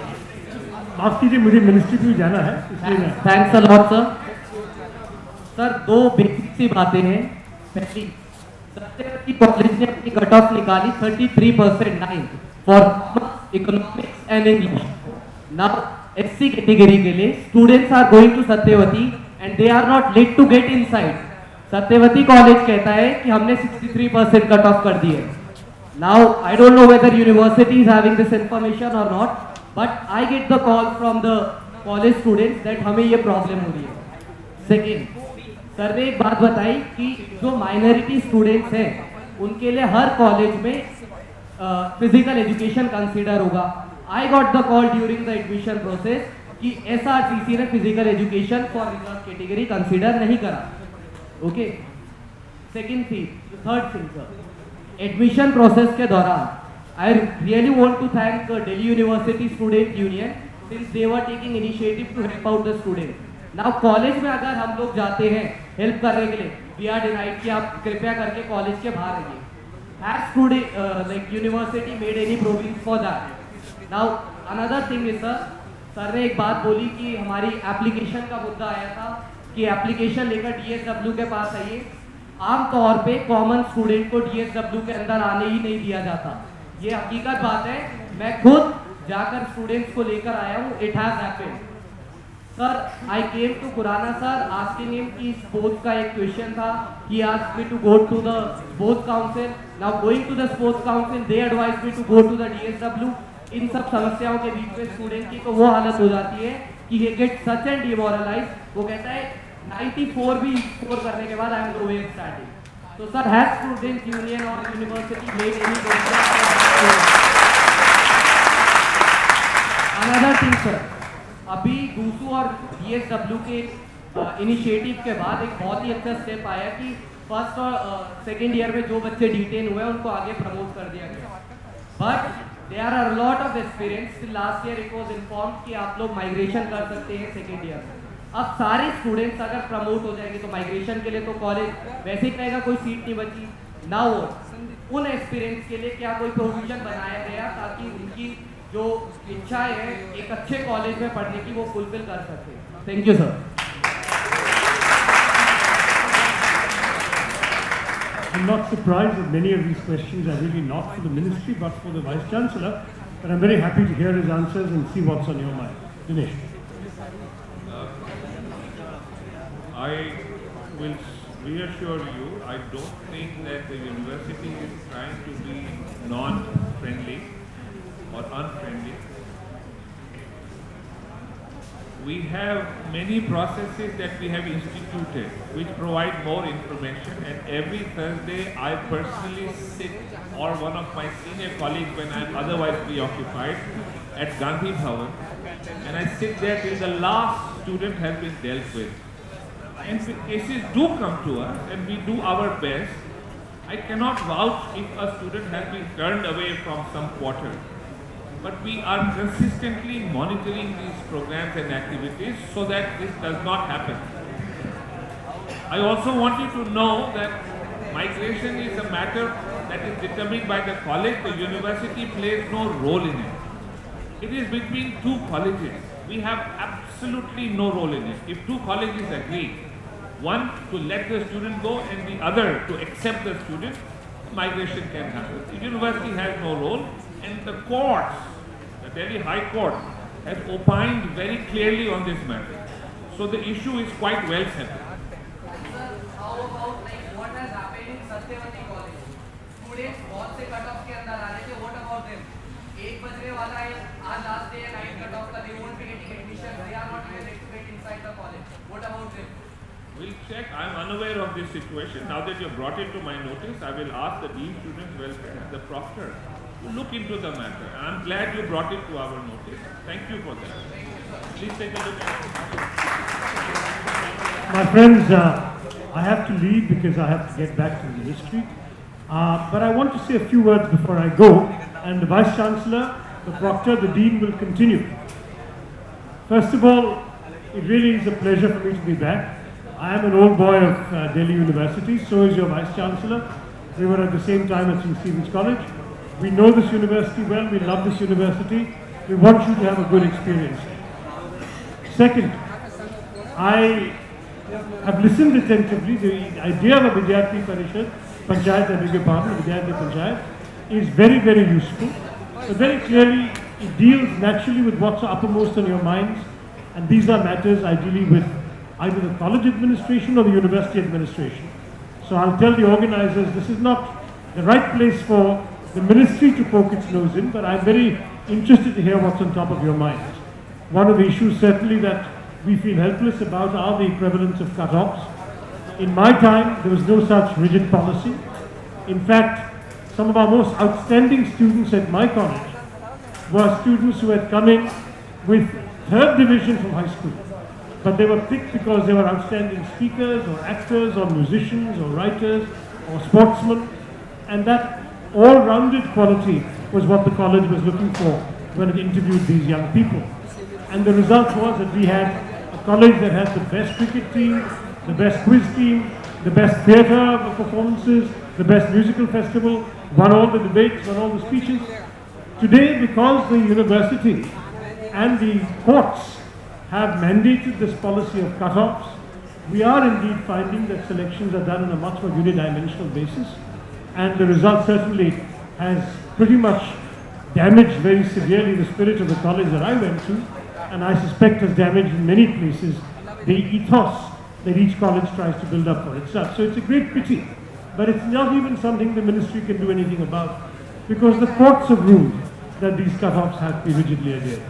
माफ कीजिए मुझे मिनिस्ट्री भी जाना है इसलिए मैं. Thanks a lot, sir. Sir दो बेसिक सी बातें हैं. पहली, सत्यवती कॉलेज ने अपनी कट ऑफ निकाली 33% 9 for economics and English. Now SC category के लिए students are going to Satyawati and they are not let to get inside. Satyawati college कहता है कि हमने 63% कट ऑफ कर दी है. Now I don't know whether university is having this information और not, but I get the call from the college students that हमें ये प्रॉब्लम हो रही है. सेकेंड, सर ने एक बात बताई कि जो माइनॉरिटी स्टूडेंट्स हैं उनके लिए हर कॉलेज में फिजिकल एजुकेशन कंसीडर होगा. I got the call during the admission process कि SRCC ने physical education for reserve category consider नहीं करा. Okay. Second thing, third thing sir, admission process के दौरान I really want to thank Delhi university student union since they were taking initiative to help out the student. Now college में अगर हम लोग जाते हैं हेल्प करने के लिए, वी आर डिनाइड कि आप कृपया करके कॉलेज के बाहर रहिए. Has student like university made any provision for that? Now another thing is sir ने एक बात बोली कि हमारी एप्लीकेशन का मुद्दा आया था कि एप्लीकेशन लेकर DSW के पास आइए. आमतौर पे कॉमन स्टूडेंट को DSW के अंदर आने ही नहीं दिया जाता. ये हकीकत बात है, मैं खुद जाकर स्टूडेंट्स को लेकर आया हूँ. It has happened. Sir, I came to Khurana sir asking him कि sports का एक क्वेश्चन था. He asked me to go to the sports council. Now going to the sports council, they advised me to go to the DSW. इन सब समस्याओं के बीच में स्टूडेंट की तो वो हालत हो जाती है कि he gets such and demoralized. वो कहता है 94 भी स्कोर करने के बाद I am nowhere starting. So sir, has student union or university made any provision? Another thing sir. अभी दूसू और DSW के इनिशिएटिव के बाद एक बहुत ही अच्छा स्टेप आया कि फर्स्ट और सेकेंड ईयर में जो बच्चे डिटेन हुए उनको आगे प्रमोट कर दिया गया. But they are a lot of experience. Last year it was inform कि आप लोग माइग्रेशन कर सकते हैं सेकेंड ईयर में. अब सारे स्टूडेंट्स अगर प्रमोट हो जाएंगे तो माइग्रेशन के लिए तो कॉलेज वैसे ही कहेगा कोई सीट नहीं बची. नाउ उन एक्सपीरियंस के लिए क्या कोई प्रोविजन बनाया गया ताकि उनकी जो इच्छाएं हैं एक अच्छे कॉलेज में पढ़ने की वो फुलफिल कर सकते. Thank you sir. I'm not surprised that many of these questions are really not for the ministry but for the Vice Chancellor, but I'm very happy to hear his answers and see what's on your mind. Dinesh. I will reassure you, I don't think that the university is trying to be non-friendly or unfriendly. We have many processes that we have instituted which provide more information, and every Thursday I personally sit, or one of my senior colleagues when I am otherwise preoccupied, at Gandhi Bhavan, and I sit there till the last student has been dealt with. And if cases do come to us and we do our best, I cannot vouch if a student has been turned away from some quarter. But we are consistently monitoring these programs and activities so that this does not happen. I also want you to know that Migration is a matter that is determined by the college. The university plays no role in it. It is between two colleges. We have absolutely no role in it. If two colleges agree, one to let the student go and the other to accept the student, migration can happen. The university has no role, and the courts, the Delhi High Court, has opined very clearly on this matter. So the issue is quite well settled. How about like what has happened in Satyavati College? Students बहुत से कट ऑफ के अंदर आ रहे थे. What about them? 1 बजने वाला है. आज last day 9 कट ऑफ का. They won't be getting admission. They are not even able to get inside the college. What about them? We'll check. I am unaware of this situation. Now that you have brought it to my notice, I will ask the Dean Students Welfare and the Proctor to look into the matter. I am glad you brought it to our notice. Thank you for that. Please take a look at it. My friends, I have to leave because I have to get back to the ministry. But I want to say a few words before I go, and the Vice Chancellor, the Proctor, the Dean will continue. First of all, it really is a pleasure for me to be back. I am an old boy of Delhi University, so is your Vice Chancellor. We were at the same time at St. Stephen's College. We know this university well, we love this university. We want you to have a good experience. Second, I have listened attentively. The idea of a Vidyarthi Parishad, Panchayat, I beg your pardon, Vidyarthi Panchayat, is very, very useful. But very clearly, it deals naturally with what's uppermost on your minds, and these are matters ideally with either the college administration or the university administration. So I'll tell the organizers this is not the right place for the ministry to poke its nose in, but I'm very interested to hear what's on top of your minds. One of the issues certainly that we feel helpless about are the prevalence of cut-offs. In my time, there was no such rigid policy. In fact, some of our most outstanding students at my college were students who had come in with 3rd division from high school. But they were picked because they were outstanding speakers or actors or musicians or writers or sportsmen. And that all-rounded quality was what the college was looking for when it interviewed these young people. And the result was that we had a college that had the best cricket team, the best quiz team, the best theatre performances, the best musical festival, won all the debates, won all the speeches. Today, because the university and the courts have mandated this policy of cut-offs, we are indeed finding that selections are done on a much more unidimensional basis, and the result certainly has pretty much damaged very severely the spirit of the college that I went to, and I suspect has damaged in many places the ethos that each college tries to build up for itself. So it's a great pity, but it's not even something the ministry can do anything about, because the courts have ruled that these cut-offs have to be rigidly adhered.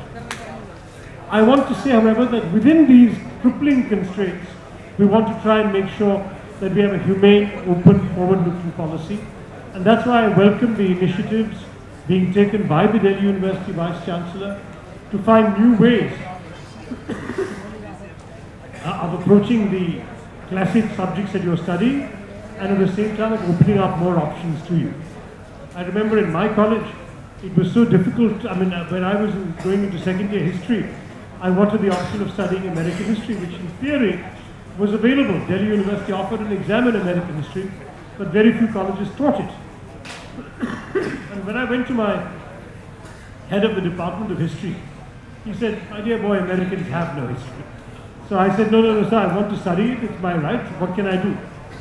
I want to say, however, that within these crippling constraints, we want to try and make sure that we have a humane, open, forward-looking policy. And that's why I welcome the initiatives being taken by the Delhi University Vice Chancellor to find new ways of approaching the classic subjects that you're studying, and at the same time of opening up more options to you. I remember in my college, it was so difficult. When I was going into second year history, I wanted the option of studying American history, which in theory was available. Delhi University offered an exam in American history, but very few colleges taught it. And when I went to my head of the Department of History, he said, "My dear boy, Americans have no history." So I said, no, sir, I want to study it, it's my right, what can I do?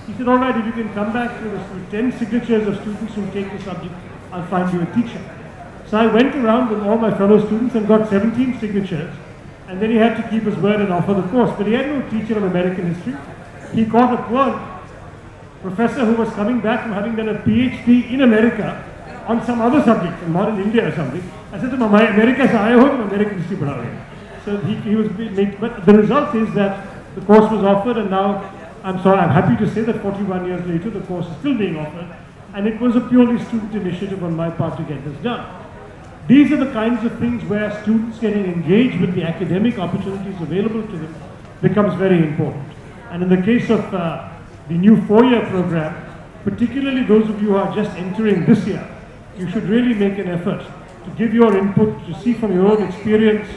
He said, all right, if you can come back with 10 signatures of students who take the subject, I'll find you a teacher. So I went around with all my fellow students and got 17 signatures, and then he had to keep his word and offer the course. But he had no teacher of American history. He got a poor professor who was coming back from having done a PhD in America on some other subject, in modern India or something. I said to him, "My America se aaya ho, to American history padha rahe." So he was made, but the result is that the course was offered, and now I'm happy to say that 41 years later the course is still being offered, and it was a purely student initiative on my part to get this done. These are the kinds of things where students getting engaged with the academic opportunities available to them becomes very important. And in the case of the new 4-year program, particularly those of you who are just entering this year, you should really make an effort to give your input, to see from your own experience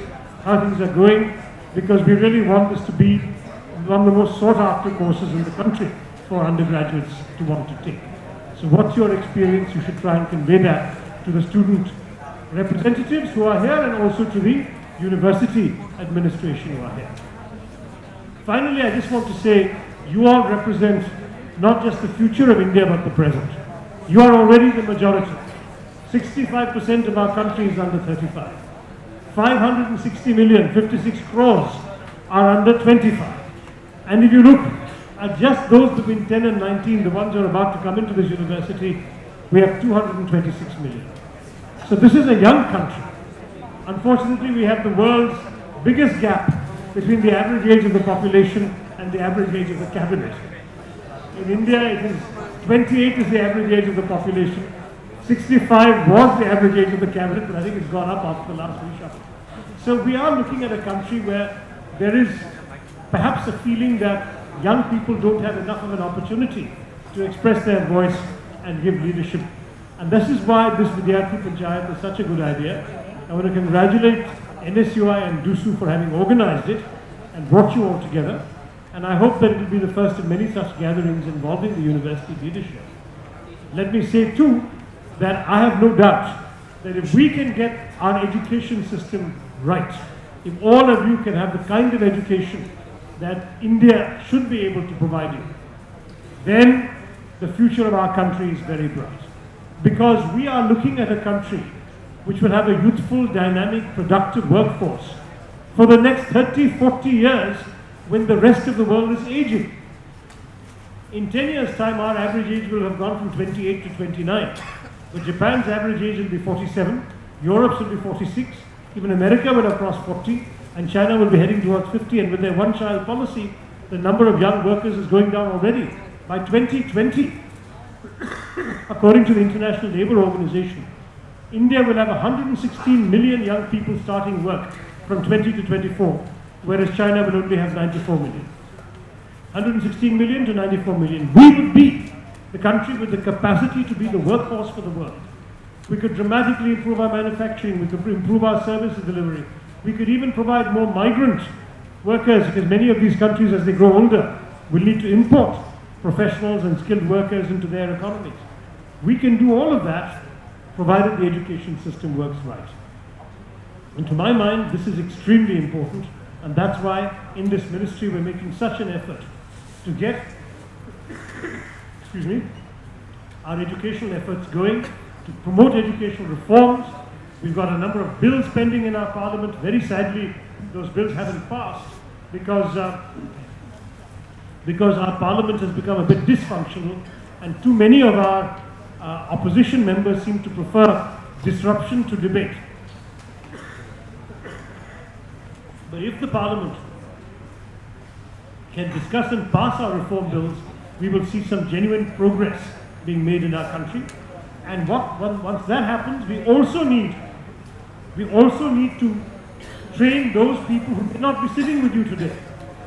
how things are going, because we really want this to be one of the most sought after courses in the country. for undergraduates to want to take. So what's your experience? You should try and convey that to the student representatives who are here and also to the university administration who are here. Finally, I just want to say you all represent not just the future of India but the present. You are already the majority. 65% of our country is under 35. 560 million, 56 crores are under 25. And if you look at just those between 10 and 19, the ones who are about to come into this university, we have 226 million. So this is a young country. Unfortunately, we have the world's biggest gap between the average age of the population and the average age of the cabinet. In India, it is 28 is the average age of the population. 65 was the average age of the cabinet, but I think it's gone up after the last reshuffle. So we are looking at a country where there is perhaps a feeling that young people don't have enough of an opportunity to express their voice and give leadership. And this is why this Vidyarthi Panchayat is such a good idea. I want to congratulate NSUI and DUSU for having organized it and brought you all together. And I hope that it will be the first of many such gatherings involving the university leadership. Let me say too that I have no doubt that if we can get our education system right, if all of you can have the kind of education that India should be able to provide you, then the future of our country is very bright. Because we are looking at a country which will have a youthful, dynamic, productive workforce for the next 30, 40 years when the rest of the world is aging. In 10 years' time, our average age will have gone from 28 to 29. But Japan's average age will be 47, Europe's will be 46, even America will have crossed 40, and China will be heading towards 50, and with their one-child policy, the number of young workers is going down already. By 2020, according to the International Labour Organization, India will have 116 million young people starting work from 20 to 24, whereas China will only have 94 million. 116 million to 94 million. We would be the country with the capacity to be the workhorse for the world. We could dramatically improve our manufacturing, we could improve our services delivery. We could even provide more migrant workers, because many of these countries, as they grow older, will need to import professionals and skilled workers into their economies. We can do all of that, provided the education system works right. And to my mind, this is extremely important, and that's why in this ministry we're making such an effort to get our educational efforts going, to promote educational reforms. We've got a number of bills pending in our parliament. Very sadly, those bills haven't passed because our parliament has become a bit dysfunctional, and too many of our opposition members seem to prefer disruption to debate. But if the parliament can discuss and pass our reform bills, we will see some genuine progress being made in our country. And once that happens, we also need to train those people who may not be sitting with you today,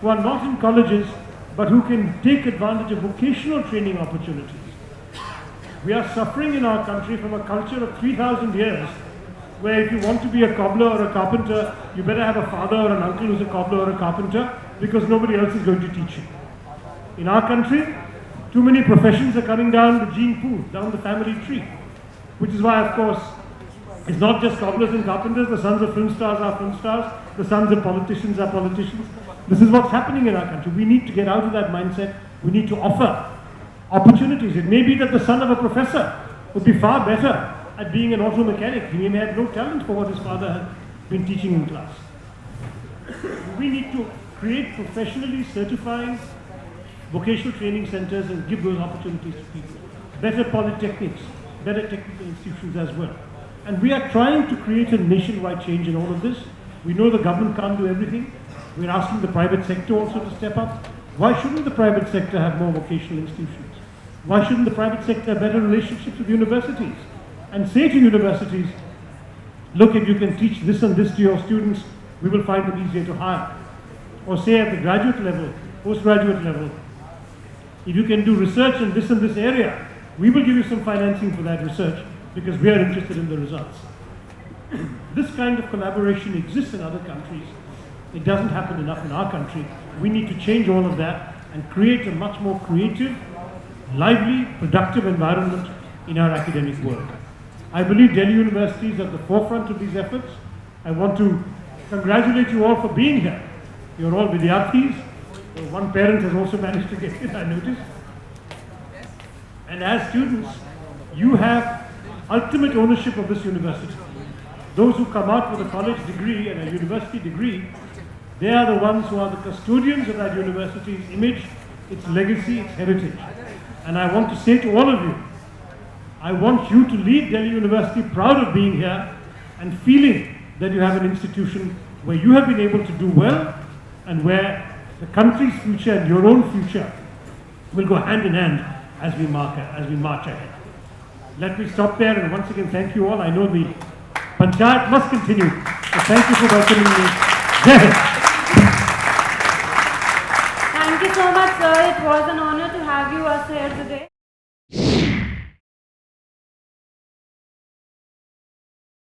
who are not in colleges, but who can take advantage of vocational training opportunities. We are suffering in our country from a culture of 3,000 years, where if you want to be a cobbler or a carpenter, you better have a father or an uncle who's a cobbler or a carpenter, because nobody else is going to teach you. In our country, too many professions are coming down the gene pool, down the family tree, which is why, of course, it's not just cobblers and carpenters. The sons of film stars are film stars, the sons of politicians are politicians. This is what's happening in our country. We need to get out of that mindset. We need to offer opportunities. It may be that the son of a professor would be far better at being an auto mechanic. He may have no talent for what his father had been teaching in class. We need to create professionally certifying vocational training centers and give those opportunities to people. Better polytechnics, better technical institutions as well. And we are trying to create a nationwide change in all of this. We know the government can't do everything. We're asking the private sector also to step up. Why shouldn't the private sector have more vocational institutions? Why shouldn't the private sector have better relationships with universities? And say to universities, look, if you can teach this and this to your students, we will find them easier to hire. Or say at the graduate level, postgraduate level, if you can do research in this and this area, we will give you some financing for that research because we are interested in the results. This kind of collaboration exists in other countries. It doesn't happen enough in our country. We need to change all of that and create a much more creative lively, productive environment in our academic world. I believe Delhi University is at the forefront of these efforts. I want to congratulate you all for being here. You're all Vidyarthis. One parent has also managed to get it, I noticed. And as students, you have ultimate ownership of this university. Those who come out with a college degree and a university degree, they are the ones who are the custodians of that university's image, its legacy, its heritage. And I want to say to all of you, I want you to leave Delhi University proud of being here and feeling that you have an institution where you have been able to do well and where the country's future and your own future will go hand in hand as we march ahead. Let me stop there and once again thank you all. I know the Panchayat must continue. So thank you for welcoming me. Jai Hind.